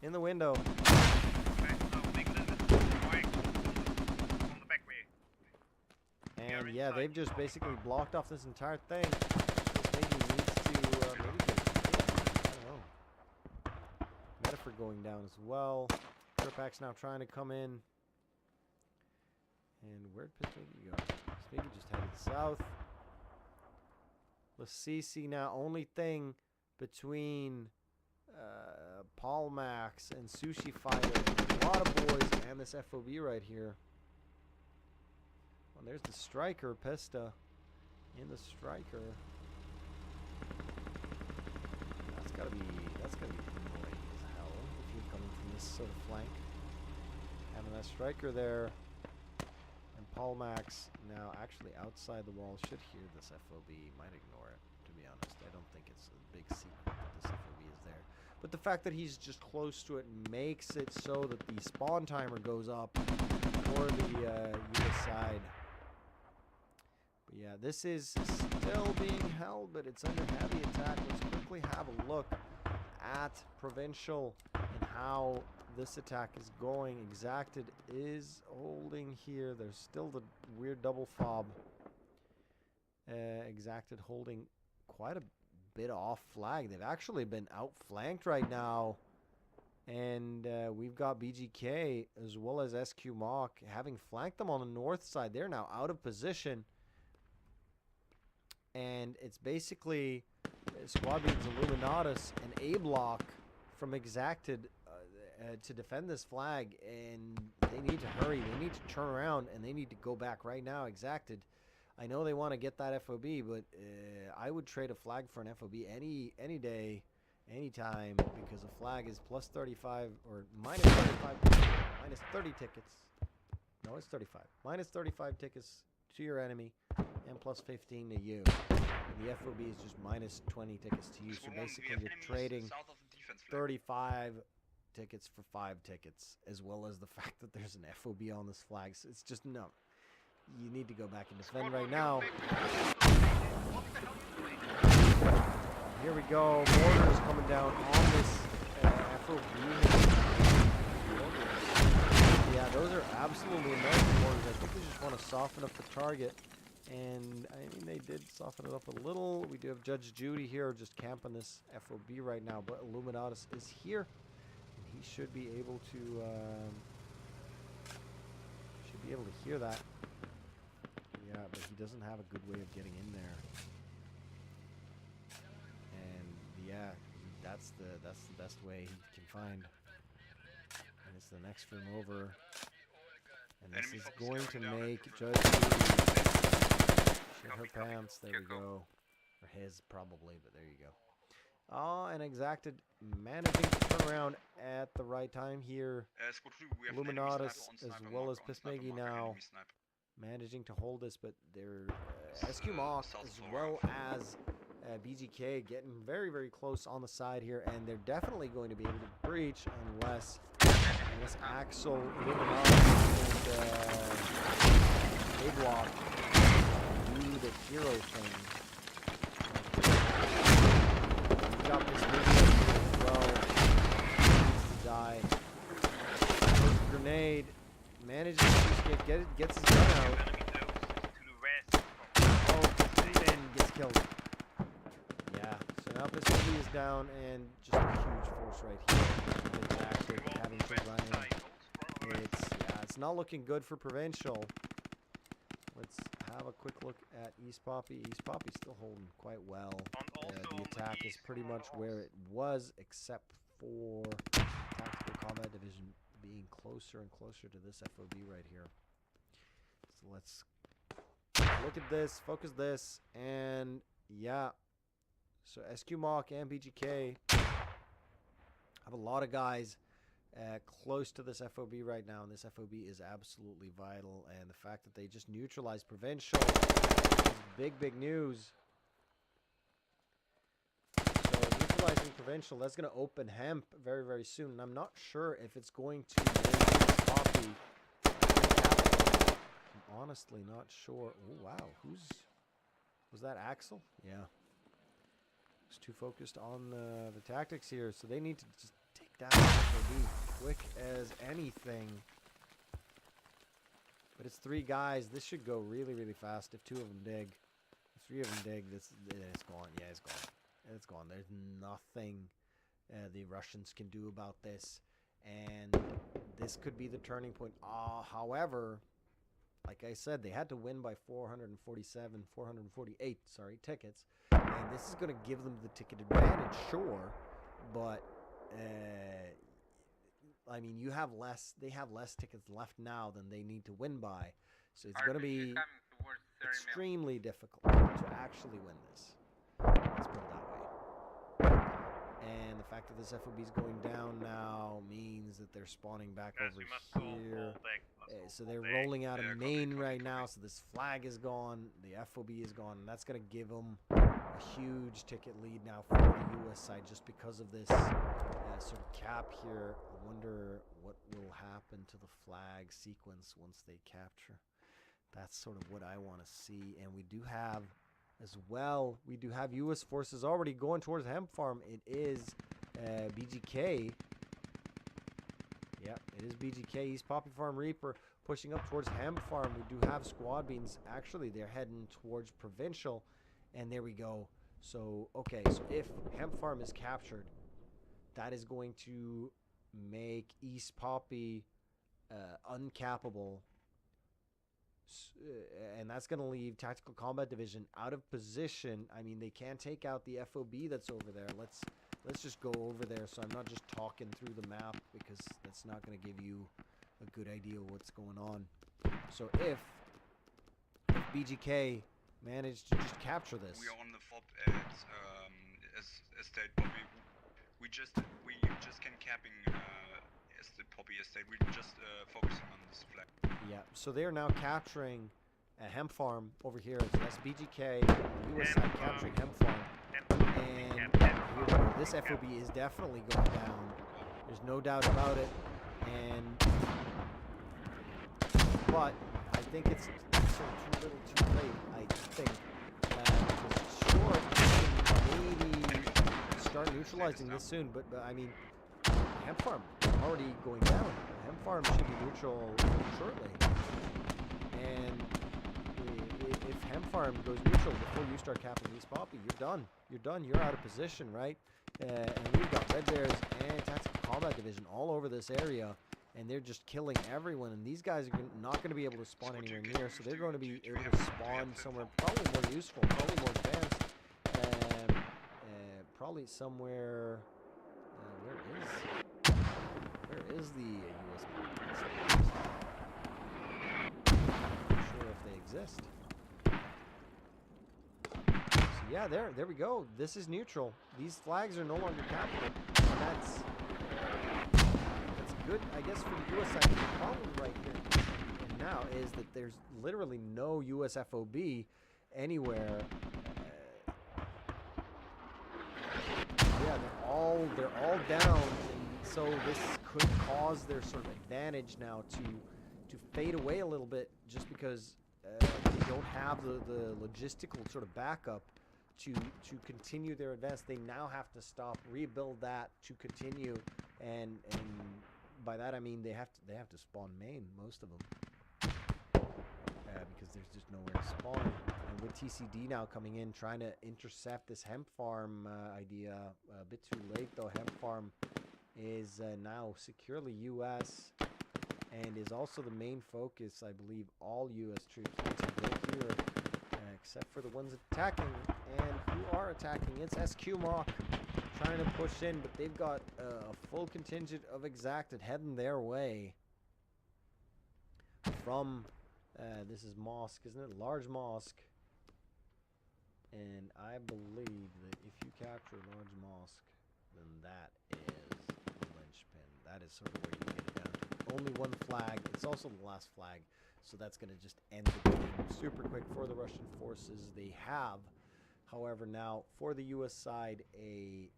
in the window. And yeah, they've just basically blocked off this entire thing. This Miggy needs to maybe get a I don't know. Metaphor going down as well. Tripak's now trying to come in. And where'd Pismiggy go? Pismiggy just headed south. Lasisi now, only thing between Palmax and Sushi Fighter. A lot of boys and this FOB right here. Well, there's the striker, Pista. In the striker. That's gotta be annoying as hell if you're coming from this sort of flank. Having that striker there. And Palmax now actually outside the wall should hear this FOB. Might ignore it, to be honest. I don't think it's a big secret that this FOB is there. But the fact that he's just close to it makes it so that the spawn timer goes up for the US side. But yeah, this is still being held, but it's under heavy attack. Let's quickly have a look at Provincial and how this attack is going. Exacted is holding here. There's still the weird double fob. Exacted holding quite a bit off flag. They've actually been outflanked right now. And we've got BGK as well as SQ-MAK having flanked them on the north side. They're now out of position. And it's basically Squad Beans, Illuminatus, and A-Block from Exacted to defend this flag, and they need to hurry. They need to turn around, and they need to go back right now. Exacted. I know they want to get that FOB, but I would trade a flag for an FOB any day, anytime, because a flag is plus 35 or minus 35, minus 30 tickets. No, it's 35. Minus 35 tickets to your enemy, and plus 15 to you. And the FOB is just minus 20 tickets to you. So basically, you're trading 35 tickets for 5 tickets, as well as the fact that there's an FOB on this flag. So it's just no. You need to go back and defend right now. Here we go. Mortars coming down on this FOB. Yeah, those are absolutely American mortars. I think they just want to soften up the target. And, I mean, they did soften it up a little. We do have Judge Judy here just camping this FOB right now. But Illuminatus is here. And he should be able to hear that. Yeah, but he doesn't have a good way of getting in there. And yeah, that's the best way he can find. And it's the next room over. And this is going to make Judge shit her pants. There we go. Or his, probably, but there you go. Oh, and Exacted managing to turn around at the right time here. Illuminatus as well as Pismegi now managing to hold this, but they're SQ-MAK as well as BGK getting very, very close on the side here, and they're definitely going to be able to breach unless Axel, Illuminatus, and A-Block do the hero thing. We've got this movie as well. Needs to die. First grenade. Manages to escape, gets his gun out. Oh, and gets killed. Yeah, so now FSB is down, and just a huge force right here. It's active, having to run in. It's not looking good for Provincial. Let's have a quick look at East Poppy. East Poppy's still holding quite well. The attack is pretty much where it was, except for Tactical Combat Division being closer and closer to this FOB right here. So let's look at this, focus this, and yeah. So SQ-MAK and BGK have a lot of guys close to this FOB right now, and this FOB is absolutely vital. And the fact that they just neutralized Provincial is big news. So neutralizing Provincial, that's going to open Hemp very soon. And I'm not sure if it's going to make Poppy. I'm honestly not sure. Oh wow, was that Axel? Yeah. It's too focused on the tactics here, so they need to just take down FOB quick as anything. But it's 3 guys. This should go really fast if 2 of them dig. If 3 of them dig, it's gone. Yeah, it's gone. It's gone. There's nothing the Russians can do about this, and this could be the turning point. However, like I said, they had to win by 448 tickets. And this is going to give them the ticket advantage, sure, but I mean, they have less tickets left now than they need to win by, so it's going to be extremely difficult to actually win this. Let's put it that way. And the fact that this FOB is going down now means that they're spawning back over here. So they're rolling out a main right now, so this flag is gone, the FOB is gone, and that's going to give them a huge ticket lead now for the US side just because of this sort of cap here. I wonder what will happen to the flag sequence once they capture. That's sort of what I want to see. And we do have as well, we do have US forces already going towards Hemp Farm. It is BGK. Yep, it is BGK, East Poppy Farm Reaper, pushing up towards Hemp Farm. We do have squad beans. Actually, they're heading towards Provincial. And there we go. So, okay, so if Hemp Farm is captured, that is going to make East Poppy uncappable. And that's going to leave Tactical Combat Division out of position. I mean, they can take out the FOB that's over there. Let's just go over there so I'm not just talking through the map, because that's not going to give you a good idea of what's going on. So if BGK managed to just capture this. We are on the FOB at Estate Poppy. We just can capping Estate Poppy Estate. We're just focusing on this flag. Yeah, so they are now capturing a Hemp Farm over here. So that's BGK, the US side capturing Hemp Farm. And here we go. This FOB is definitely going down. There's no doubt about it. But I think it's sort of too little too late. I think sure, maybe start neutralizing this soon. But I mean, Hemp Farm already going down. Hemp Farm should be neutral shortly. And if Hemp Farm goes neutral before you start capping East Poppy, you're done. You're done. You're out of position, right? And we've got Red Bears and Tactical Combat Division all over this area, and they're just killing everyone. And these guys are not going to be able to spawn anywhere near, so they're going to be able to spawn somewhere probably more useful, probably more advanced, probably somewhere. Where is the US? I'm not sure if they exist. So yeah, there we go. This is neutral. These flags are no longer capital. And that's good, I guess, for the US side. The problem right here and now is that there's literally no US FOB anywhere. Yeah, they're all down. So this could cause their sort of advantage now to fade away a little bit, just because they don't have the logistical sort of backup to continue their advance. They now have to stop, rebuild that to continue, and by that I mean they have to spawn main, most of them, because there's just nowhere to spawn. And with TCD now coming in, trying to intercept this hemp farm idea, a bit too late though. Hemp farm is now securely US and is also the main focus. I believe all US troops need to go here, except for the ones attacking. And who are attacking? It's SQ-MAK trying to push in, but they've got a full contingent of Exacted heading their way from this is mosque, isn't it? Large mosque. And I believe that if you capture large mosque, then that is the linchpin. That is sort of where you get it down to. Only one flag. It's also the last flag, so that's going to just end the game super quick for the Russian forces. They have, however, now for the US side, a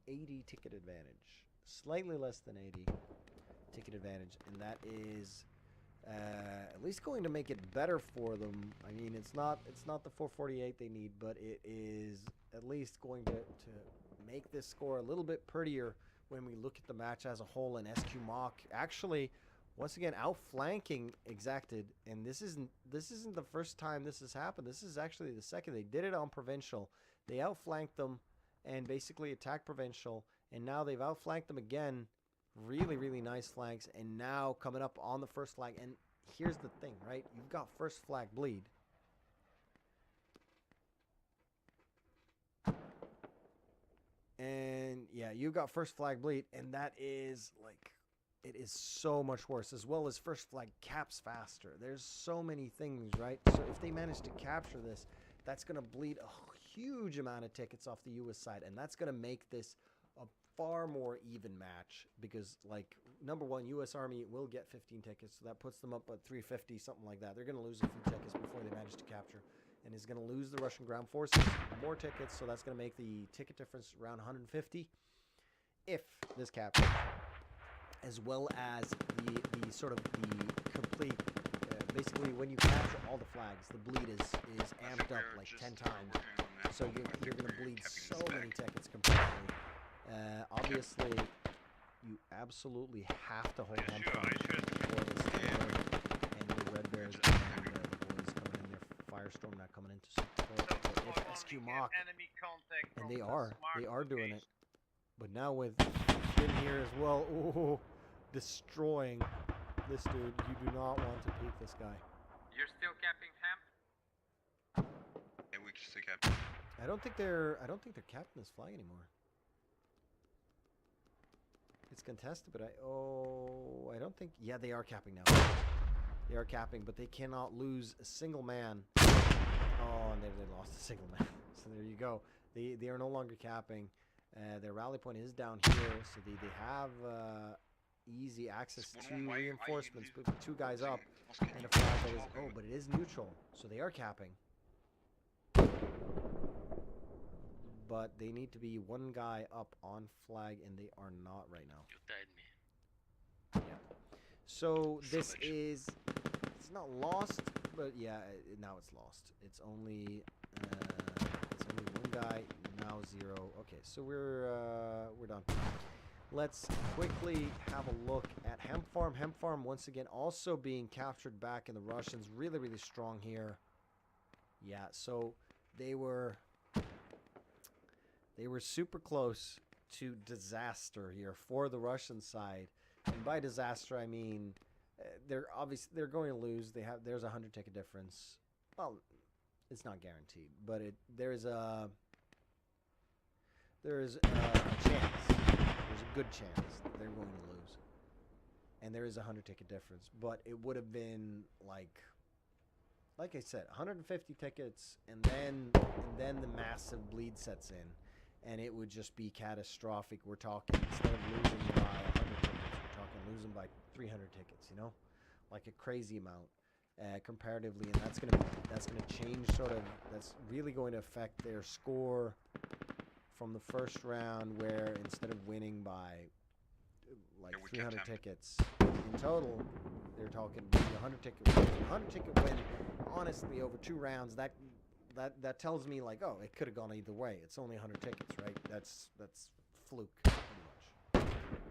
80 ticket advantage, slightly less than 80 ticket advantage, and that is at least going to make it better for them. I mean, it's not the 448 they need, but it is at least going to make this score a little bit prettier when we look at the match as a whole. And SQ-MAK actually once again outflanking Exacted, and this isn't the first time this has happened. This is actually the second. They did it on Provincial. They outflanked them and basically attacked Provincial, and now they've outflanked them again. Really, really nice flanks, and now coming up on the first flag. And here's the thing, right? You've got first flag bleed. And yeah, you've got first flag bleed, and that is like, it is so much worse, as well as first flag caps faster. There's so many things, right? So if they manage to capture this, that's going to bleed a huge amount of tickets off the US side, and that's going to make this a far more even match, because like, number one, US Army will get 15 tickets, so that puts them up at 350, something like that. They're going to lose a few tickets before they manage to capture, and is going to lose the Russian ground forces more tickets, so that's going to make the ticket difference around 150 if this captures, as well as the sort of the complete basically when you capture all the flags, the bleed is amped up like 10 times, so you're going to bleed so many tickets comparatively. Obviously, you absolutely have to hold on for this score, and the Red Bears and the boys coming in there, FireStorm not coming in to support. But if SQ-MAK, and they are doing it, but now with Finn here as well, ooh, destroying this dude. You do not want to peek this guy. You're still capping hemp? Yeah, we can still cap. I don't think they're capping this flag anymore. It's contested, but I don't think. Yeah, they are capping now. They are capping, but they cannot lose a single man. Oh, and they lost a single man. So there you go. They are no longer capping. Their rally point is down here, so they have easy access to reinforcements. But with two guys up and a flag that is but it is neutral, so they are capping. But they need to be one guy up on flag, and they are not right now. You tied me. Yeah. So this is, it's not lost, but yeah, now it's lost. It's only one guy, now 0. Okay, so we're done. Let's quickly have a look at Hemp Farm. Hemp Farm once again also being captured back, and the Russians really, really strong here. Yeah, so they were super close to disaster here for the Russian side, and by disaster I mean they're going to lose. There's a 100 ticket difference. Well, it's not guaranteed, but there is a chance. There's a good chance that they're going to lose, and there is a 100 ticket difference. But it would have been like I said, 150 tickets, and then the massive bleed sets in, and it would just be catastrophic. We're talking, instead of losing by 100 tickets, we're talking losing by 300 tickets. You know, like a crazy amount comparatively, and that's gonna change sort of. That's really going to affect their score from the first round, where instead of winning by like 300 tickets in total, they're talking 100 ticket win. 100 ticket win, honestly, over 2 rounds, that tells me like, oh, it could have gone either way. It's only 100 tickets, right? That's fluke pretty much.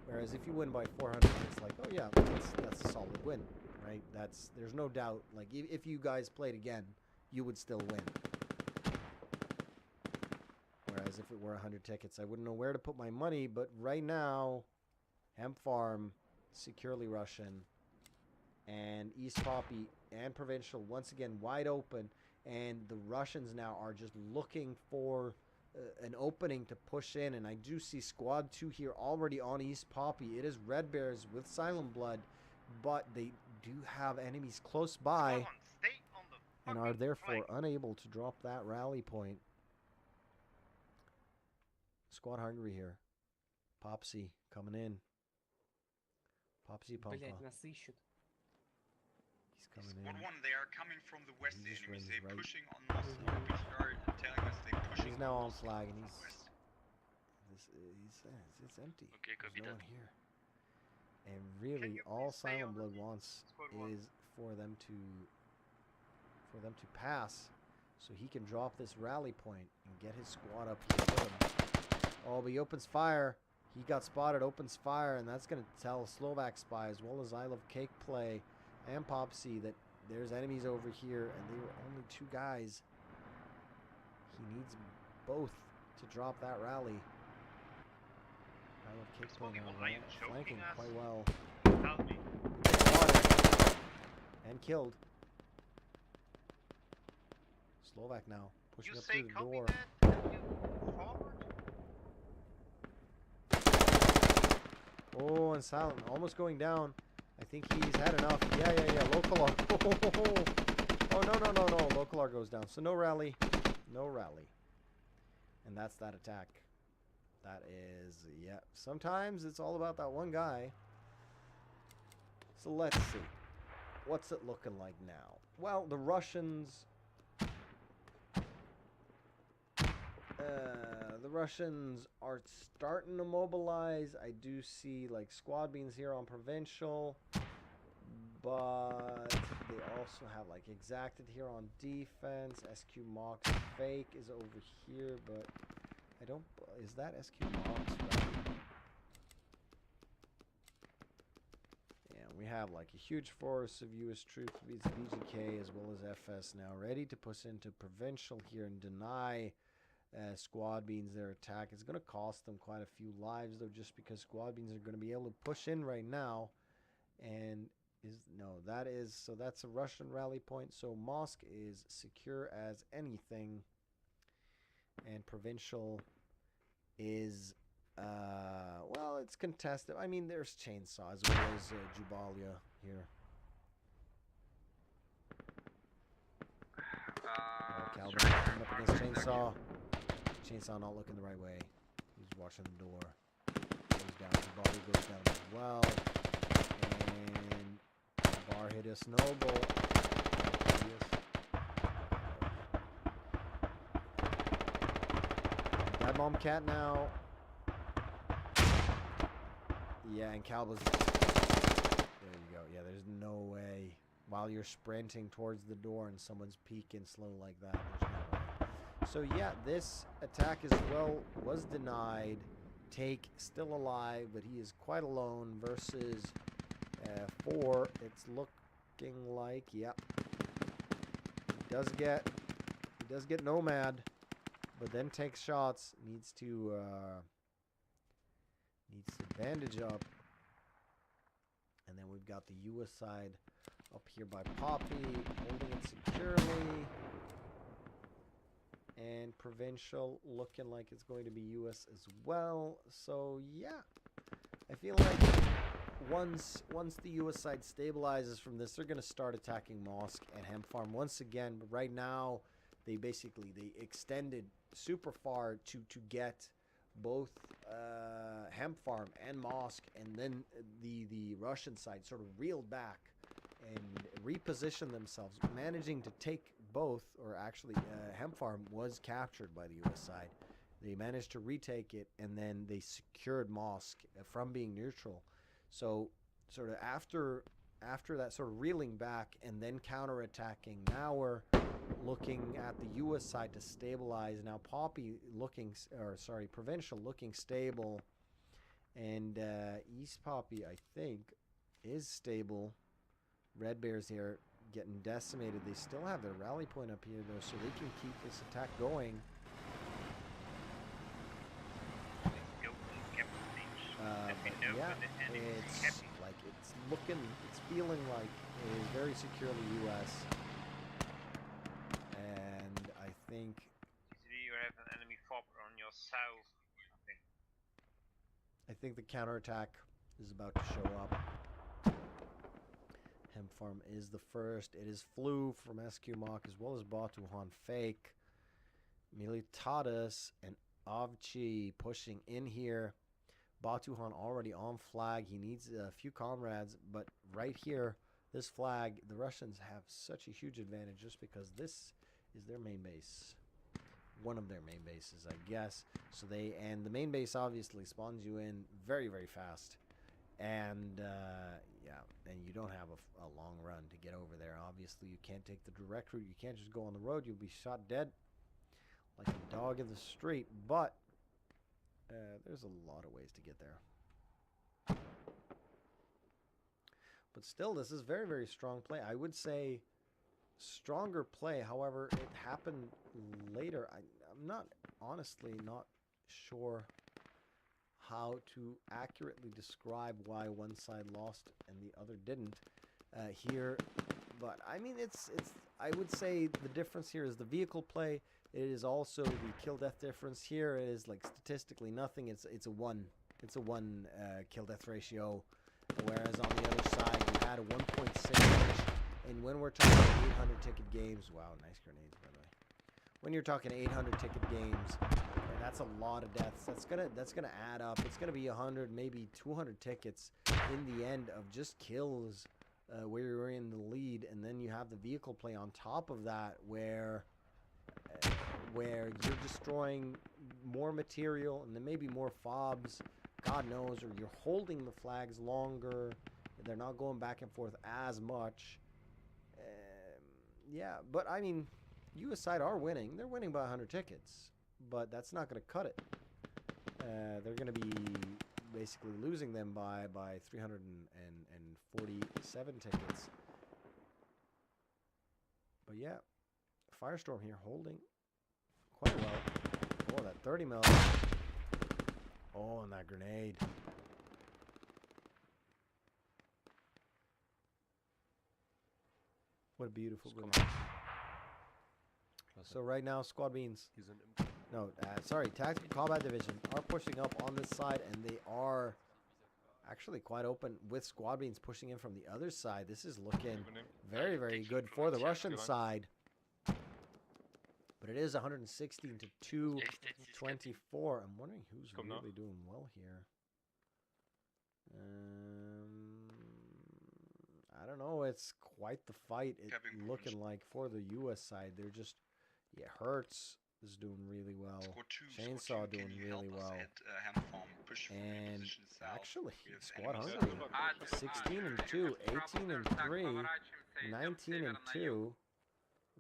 Whereas if you win by 400, it's like, oh yeah, that's a solid win, right? There's no doubt. Like, if you guys played again, you would still win. Whereas if it were 100 tickets, I wouldn't know where to put my money. But right now, Hemp Farm, securely Russian, and East Poppy and Provincial once again wide open. And the Russians now are just looking for an opening to push in. And I do see Squad 2 here already on East Poppy. It is Red Bears with Silent Blood, but they do have enemies close by and are therefore unable to drop that rally point. Squad Hungary here. Popsy coming in. Popsy Pumpa. Блять, нас ищут. He's coming in. Squad 1, they are coming from the west, the enemies. They're right. pushing on us. They are telling us they're pushing. He's now on us flag and from he's west. it's empty. Okay, copy There's no that. one here. And really, you all please stay Silent on Blood the wants Squad 1? is for them to pass, so he can drop this rally point and get his squad up here with him. Oh, but he opens fire. He got spotted, opens fire, and that's going to tell Slovak Spy as well as I Love Cake Play and Popsy that there's enemies over here, and they were only 2 guys. He needs both to drop that rally. I Love Cake Play now flanking quite well. Tell me. Spotted and killed. Slovak now pushing You up say through the copy door. that and you forward? Oh, and Silent almost going down. I think he's had enough. Yeah. Local R. Oh, no. Local R goes down. So no rally. No rally. And that's that attack. That is, yeah. Sometimes it's all about that one guy. So let's see. What's it looking like now? Well, the Russians... the Russians are starting to mobilize. I do see like squad beans here on Provincial, but they also have like Exacted here on defense. SQ-MAK fake is over here, but I don't. Is that SQ-MAK's right? Yeah, we have like a huge force of US troops, VGK as well as FS now ready to push into Provincial here and deny Squad Beans their attack. It's going to cost them quite a few lives though, just because Squad Beans are going to be able to push in right now. And that's a Russian rally point, so Mosque is secure as anything, and Provincial is well, it's contested. I mean, there's Chainsaw as well as Jubalia here. Calvin coming up against Chainsaw. Chainsaw not looking the right way. He's watching the door. Goes down. Jubalia goes down as well. And Bar hit a snowball. Dead Mom Cat now. Yeah, and Calba's... There you go. Yeah, there's no way. While you're sprinting towards the door and someone's peeking slow like that, there's no way. So yeah, this attack as well was denied. Take still alive, but he is quite alone versus 4. It's looking like, yep. He does get Nomad, but then takes shots. Needs to bandage up. And then we've got the US side up here by Poppy, holding it securely. And Provincial looking like it's going to be US as well. So yeah, I feel like once the US side stabilizes from this, they're going to start attacking Mosque and Hemp Farm once again. But right now, they extended super far to get both Hemp Farm and Mosque, and then the Russian side sort of reeled back and repositioned themselves, managing to take both, or actually Hemp Farm was captured by the US side. They managed to retake it, and then they secured Mosque from being neutral. So sort of after that sort of reeling back and then counterattacking, now we're looking at the US side to stabilize. Now Provincial looking stable, and East Poppy I think is stable. Red Bears here getting decimated. They still have their rally point up here, though, so they can keep this attack going. Yeah, it's like it's feeling like it is very securely U.S. And I think you have an enemy fopper on your south. I think the counterattack is about to show up. Hemp Farm is the first. It is Flu from SQ-MAK as well as Batuhan Fake. Militatis and Avci pushing in here. Batuhan already on flag. He needs a few comrades, but right here, this flag, the Russians have such a huge advantage just because this is their main base. One of their main bases, I guess. So and the main base obviously spawns you in very, very fast. And yeah, and you don't have a long run to get over there. Obviously, you can't take the direct route. You can't just go on the road. You'll be shot dead like a dog in the street. But there's a lot of ways to get there. But still, this is very, very strong play. I would say stronger play. However, it happened later. I'm honestly not sure how to accurately describe why one side lost and the other didn't here. But I mean, I would say the difference here is the vehicle play. It is also the kill-death difference. Here it is like statistically nothing. It's a one kill-death ratio, whereas on the other side you had a 1.6. And when we're talking 800 ticket games, wow, nice grenades by the way. When you're talking 800 ticket games, that's a lot of deaths. That's gonna add up. It's gonna be 100, maybe 200 tickets in the end of just kills where you're in the lead, and then you have the vehicle play on top of that, where you're destroying more material and then maybe more fobs, God knows, or you're holding the flags longer. They're not going back and forth as much. Yeah, but I mean, US side are winning. They're winning by 100 tickets, but that's not going to cut it. They're going to be basically losing them by 347 tickets. But yeah, FireStorm here holding quite well. Oh, that 30 mil. Oh, and that grenade. What a beautiful grenade. So right now, Squad Beans, Tactical Combat Division are pushing up on this side, and they are actually quite open with Squad Beans pushing in from the other side. This is looking very, very good for the Russian side. But it is 116 to 224. I'm wondering who's really doing well here. I don't know. It's quite the fight. It's looking like for the U.S. side. They're just... Yeah, Hertz is doing really well. Chainsaw doing really well. And actually, Squad Hungary, 16 and 2, 18 and 3, 19 and 2.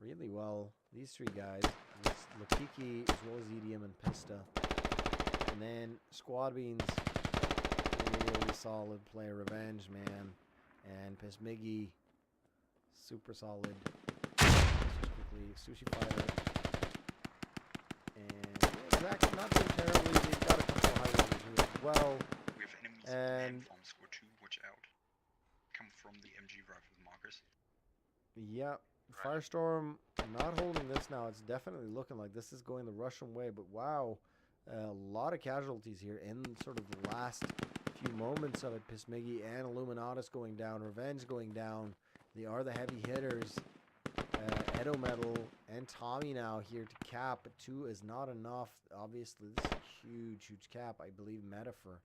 Really well. These three guys, Lakiki as well as EDM and Pista. And then Squad Beans, really solid play. Revenge Man and Pismiggy, super solid. Sushi Fighter. And yeah, exactly, not doing terribly. They've got a couple of high levels here as well. We have enemies and farm score 2, watch out. Come from the MG rifle markers. Yeah, FireStorm not holding this now. It's definitely looking like this is going the Russian way, but wow, a lot of casualties here in sort of the last few moments of it. Pismiggy and Illuminatus going down, Revenge going down. They are the heavy hitters. Edo Metal and Tommy now here to cap, but 2 is not enough. Obviously, this is a huge, huge cap. I believe Metaphor.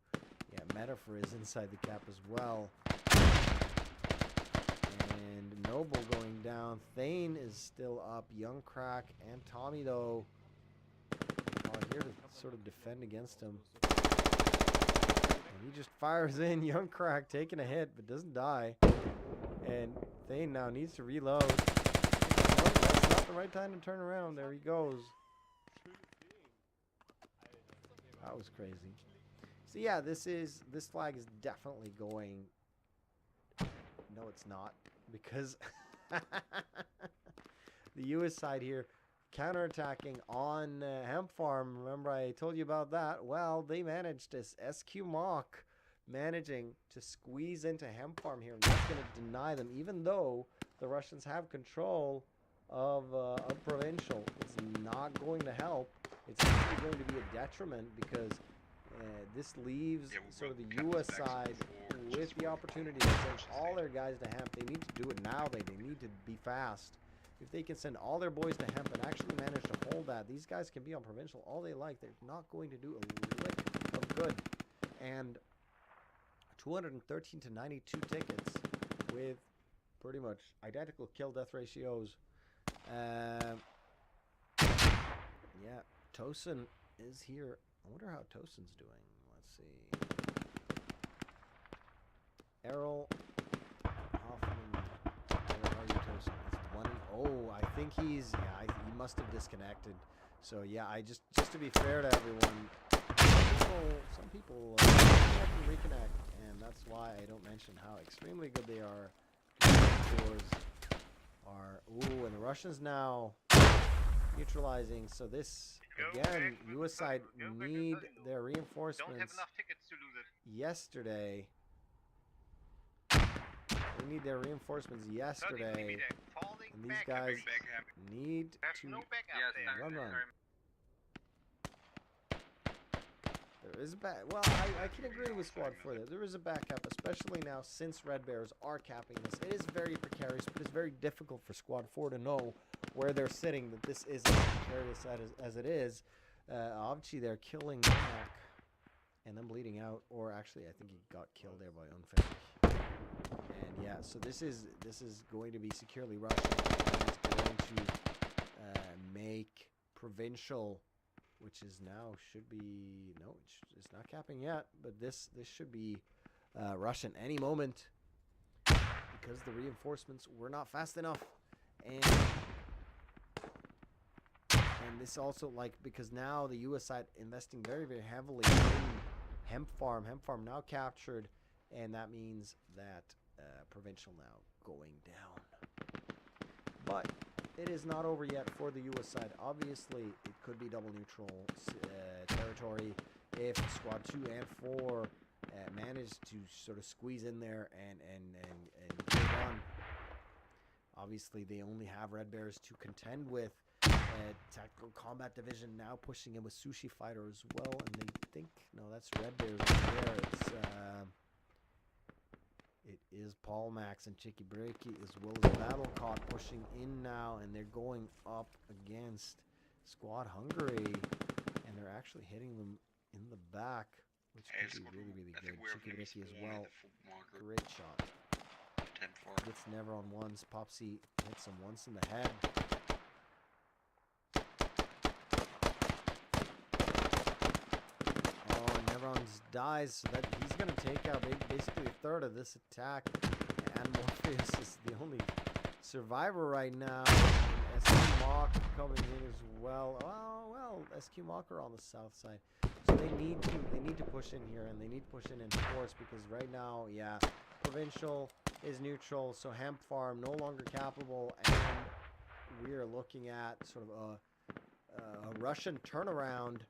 Yeah, Metaphor is inside the cap as well. And Noble going down. Thane is still up. Young Crack and Tommy, though, are here to sort of defend against him. And he just fires in. Young Crack taking a hit, but doesn't die. And Thane now needs to reload. That's not the right time to turn around. There he goes. That was crazy. So yeah, this flag is definitely going. No, it's not. because the U.S. side here counterattacking on hemp farm. Remember I told you about that? Well, they managed this. SQ-MAK managing to squeeze into hemp farm here, and that's going to deny them, even though the Russians have control of provincial. It's not going to help. It's actually going to be a detriment because this leaves sort of the U.S. side with the opportunity to send all their guys to hemp. They need to do it now. They need to be fast. If they can send all their boys to hemp and actually manage to hold that, these guys can be on provincial all they like. They're not going to do a lick of good. And 213 to 92 tickets with pretty much identical kill-death ratios. Yeah, Tosin is here. I wonder how Tosin's doing. Let's see. Errol Hoffman. Where are you, Tosin? It's 1. Oh, I think he's. Yeah, he must have disconnected. So yeah, I just to be fair to everyone, some people disconnect and reconnect, and that's why I don't mention how extremely good they are. Scores are. Ooh, and the Russians now neutralizing. So this again, U.S. side need their reinforcements. Don't have enough tickets to lose it. Yesterday. They need their reinforcements yesterday. And these guys need to run. There is a back. Well, I can agree with Squad 4 there. There is a backup, especially now since Red Bears are capping this. It is very precarious, but it's very difficult for Squad 4 to know where they're sitting, that this is as precarious as it is. Obviously, they're killing Mac and then bleeding out, or actually, I think he got killed there by Unfake. And yeah, so this is going to be securely Russian. And it's going to make provincial, which is now should be no, it's not capping yet, but this should be Russian any moment because the reinforcements were not fast enough, and this also, like, because now the U.S. side investing very, very heavily in hemp farm now captured, and that means that provincial now going down. But it is not over yet for the U.S. side. Obviously, it could be double neutral territory if Squad 2 and 4 manage to sort of squeeze in there and get on. Obviously, they only have Red Bears to contend with. Tactical Combat Division now pushing in with Sushi Fighter as well, and they think, no, that's Red Bears right there. It is Paul Max and Chicky Breaky as well as Battle Caught pushing in now, and they're going up against Squad Hungary, and they're actually hitting them in the back, which could be really, really good. Chicky Breaky as well. Great shot. Gets never on ones. Popsy hits him once in the head. Dies, so that he's going to take out basically a third of this attack, and Morpheus is the only survivor right now. SQ-MAK coming in as well. Oh well, SQ-MAK are on the south side, so they need to push in here, and they need to push in force, because right now, yeah, provincial is neutral, so hemp farm no longer capable, and we are looking at sort of a Russian turnaround.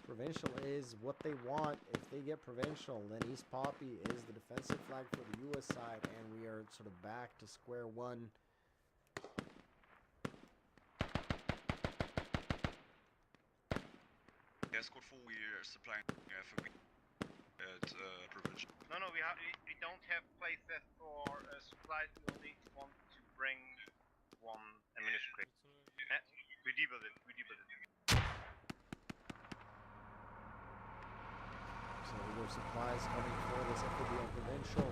Provincial is what they want. If they get provincial, then East Poppy is the defensive flag for the U.S. side, and we are sort of back to square one. Yeah, Squad 4, we are supplying FOB at provincial. No, we don't have places for supplies. We only want to bring one ammunition crate. We deal with it. So there's supplies coming for this FOB on provincial.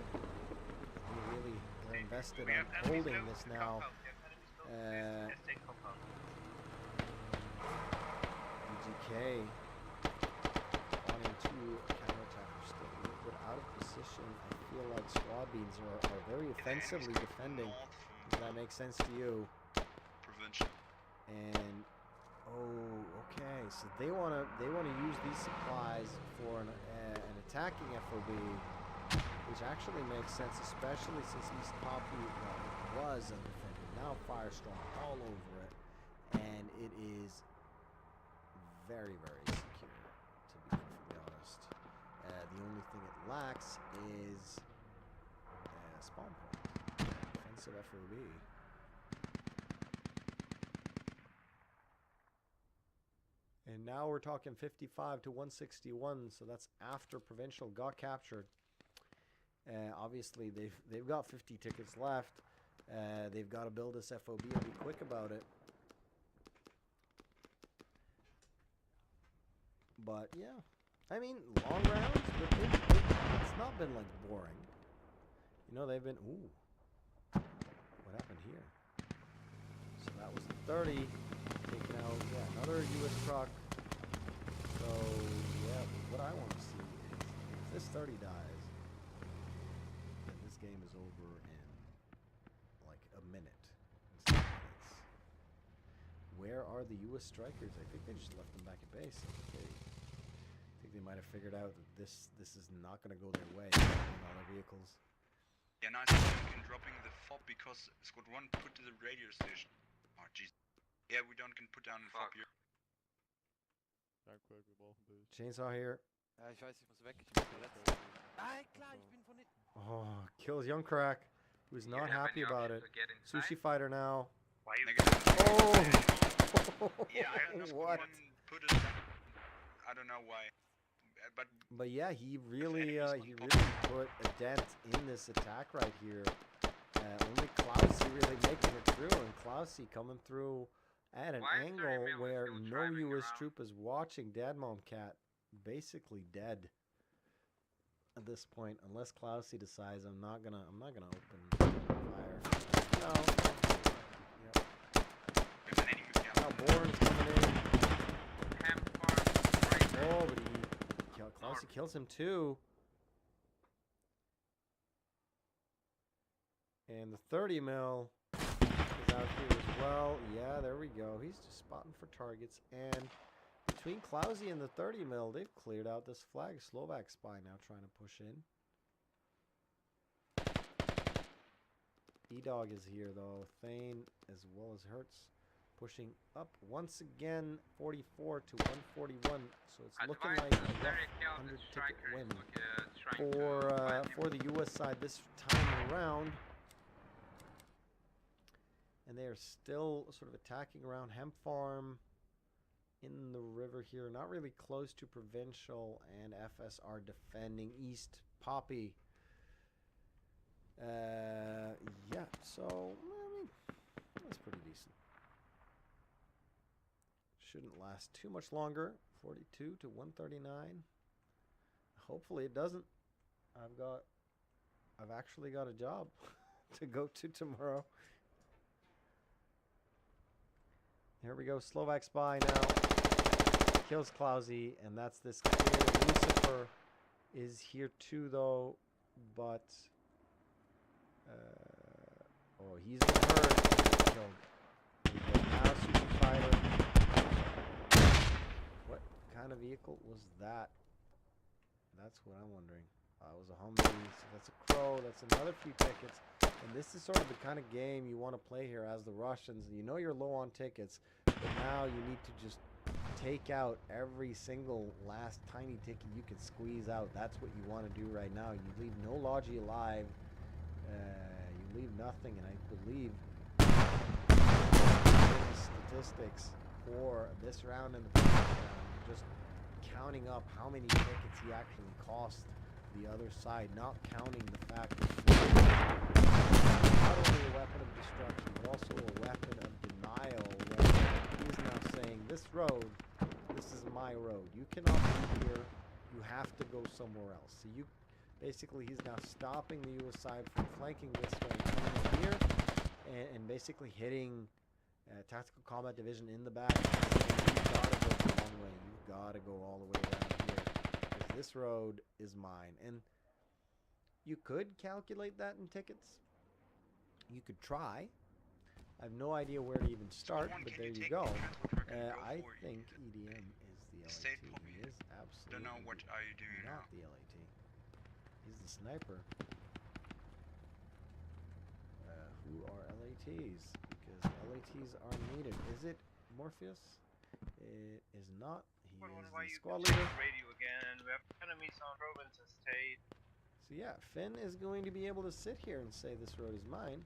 They're invested in holding this now. BGK wanting to counterattack or still a little bit out of position. I feel like Squad Beans are very offensively defending. Does that make sense to you? Provincial. And okay, so they wanna use these supplies for an attacking FOB. which actually makes sense, especially since East Poppy was undefended. Now FireStorm all over it, and it is very, very secure, to be perfectly honest. The only thing it lacks is spawn point. Defensive FOB. And now we're talking 55 to 161, so that's after Provincial got captured. Obviously, they've got 50 tickets left. They've got to build this FOB and be quick about it. But yeah, I mean, long rounds, but it's not been like boring. You know, they've been. Ooh, what happened here? So that was 30. Taking out, yeah, another US truck. So, yeah, what I want to see is if this 30 dies, then this game is over in like a minute. Instead of minutes. Where are the US strikers? I think they just left them back at base. I think they might have figured out that this is not going to go their way in all their vehicles. Yeah, nice in dropping the fob because Squad 1 put to the radio station. Oh, jeez. Yeah, we don't can put down the fob here. Chainsaw here. Ich weiß, ich muss weg. Ich bin verletzt. Nein, klar, ich bin von hinten. Oh, kills Young Crack, who's not happy about it. Sushi Fighter now. Why you Oh! Yeah, I What? Put it. I don't know why. But yeah, he really put a dent in this attack right here. Only Klausy really making it through, and Klausy coming through at an angle where no US troop is watching. Dad Mom Cat basically dead at this point, unless Klausy decides I'm not gonna open fire. No. Yep. Now Bourne's coming in. Oh, but Klausy kills him too. And the 30 mil is out here as well. Yeah, there we go. He's just spotting for targets. And between Klausy and the 30 mil, they've cleared out this flag. Slovak spy now trying to push in. E-Dog is here though. Thane as well as Hertz pushing up once again, 44 to 141. So it's looking like a 100 ticket win for the US side this time around. And they are still sort of attacking around Hemp Farm in the river here. Not really close to Provincial, and FSR defending East Poppy. Yeah, so, I mean, that's pretty decent. Shouldn't last too much longer. 42 to 139. Hopefully it doesn't. I've actually got a job to go to tomorrow. Here we go. Slovak spy now kills Klausy, and that's this clear. Lucifer is here too, though, but oh, he's been hurt. He's killed. Now Sushi Fighter. What kind of vehicle was that? That's what I'm wondering. It was a Humvee, so that's a Crow. That's another few tickets. And this is sort of the kind of game you want to play here as the Russians. You know you're low on tickets, but now you need to just take out every single last tiny ticket you can squeeze out. That's what you want to do right now. You leave no Logi alive. You leave nothing, and I believe statistics for this round and the previous round, just counting up how many tickets he actually cost the other side, not counting the fact that not only a weapon of destruction, but also a weapon of denial, where he's now saying, this road, this is my road. You cannot be here. You have to go somewhere else. So basically he's now stopping the US side from flanking this way, coming here, and basically hitting Tactical Combat Division in the back. You've got to go the long way. You've got to go all the way around here, because this road is mine. And you could calculate that in tickets. You could try. I have no idea where to even start, but there you go. I think EDM is the LAT. He is absolutely don't know what are you doing not now. the LAT. He's the sniper. Who are LATs? Because LATs are needed. Is it Morpheus? It is not. He is Why the you squad check leader. radio again? We have enemies on province estate. So yeah, Finn is going to be able to sit here and say this road is mine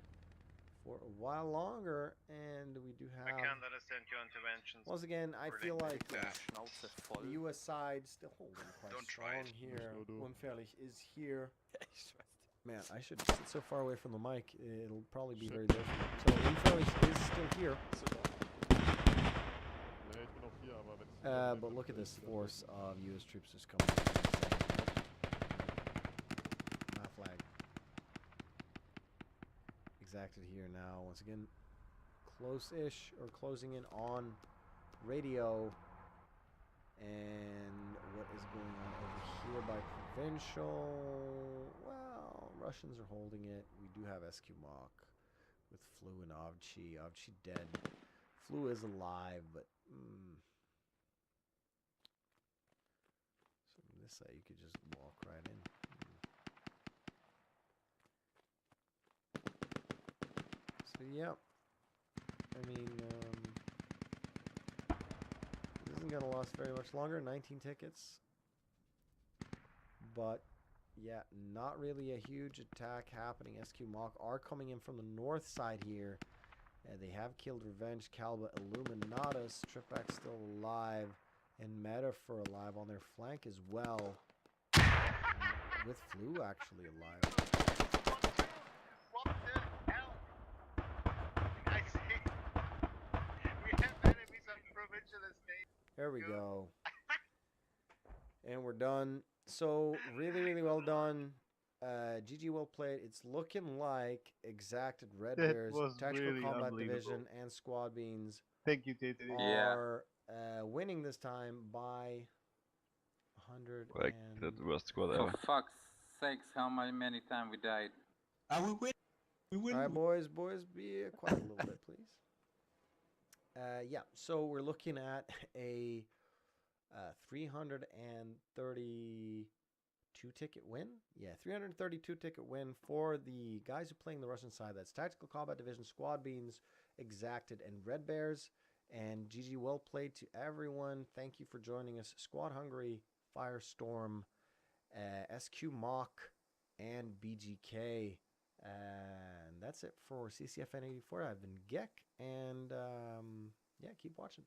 for a while longer, and we do I have. can't understand your interventions. Once again, I feel like Schnauze voll. the US side still holding quite Don't try strong it. here. No, do. Unfairlich is here. Ich weiß nicht. Man, I should sit so far away from the mic. It'll probably be very difficult. So Unfairlich is still here. Nee, ich bin auch hier, aber wenn ich But look at this force of US troops just coming in and saying, nope. My flag. Exacted here now. Once again, close-ish or closing in on radio. And what is going on over here by provincial? Well, Russians are holding it. We do have SQ-MAK with Flu and Avchi. Avchi dead. Flu is alive, but so on this side you could just walk right in. So yeah, I mean, this isn't gonna last very much longer. 19 tickets, but yeah, not really a huge attack happening. SQ-MAK are coming in from the north side here. They have killed Revenge, Calba, Illuminatus, Tripback still alive, and Metaphor alive on their flank as well. With Flu actually alive. What the hell? I see. We have enemies on provincial estate. There we go. And we're done. So, really, really well done. GG well played. It's looking like Exacted Red That Bears, was Tactical really Combat unbelievable. Division, and Squad Beans Thank you, TT. are winning this time by 100 Like and... the worst squad For ever. fuck's sakes, how many times we died? We win. We win. All right, boys, be quiet a little bit, please. Yeah, so we're looking at a 332 ticket win. Yeah, 332 ticket win for the guys who are playing the Russian side. That's Tactical Combat Division, Squad Beans, Exacted, and Red Bears. And GG, well played to everyone. Thank you for joining us. Squad Hungary, FireStorm, SQ-MAK, and BGK. And that's it for CCFN 84. I've been Gek, and yeah, keep watching.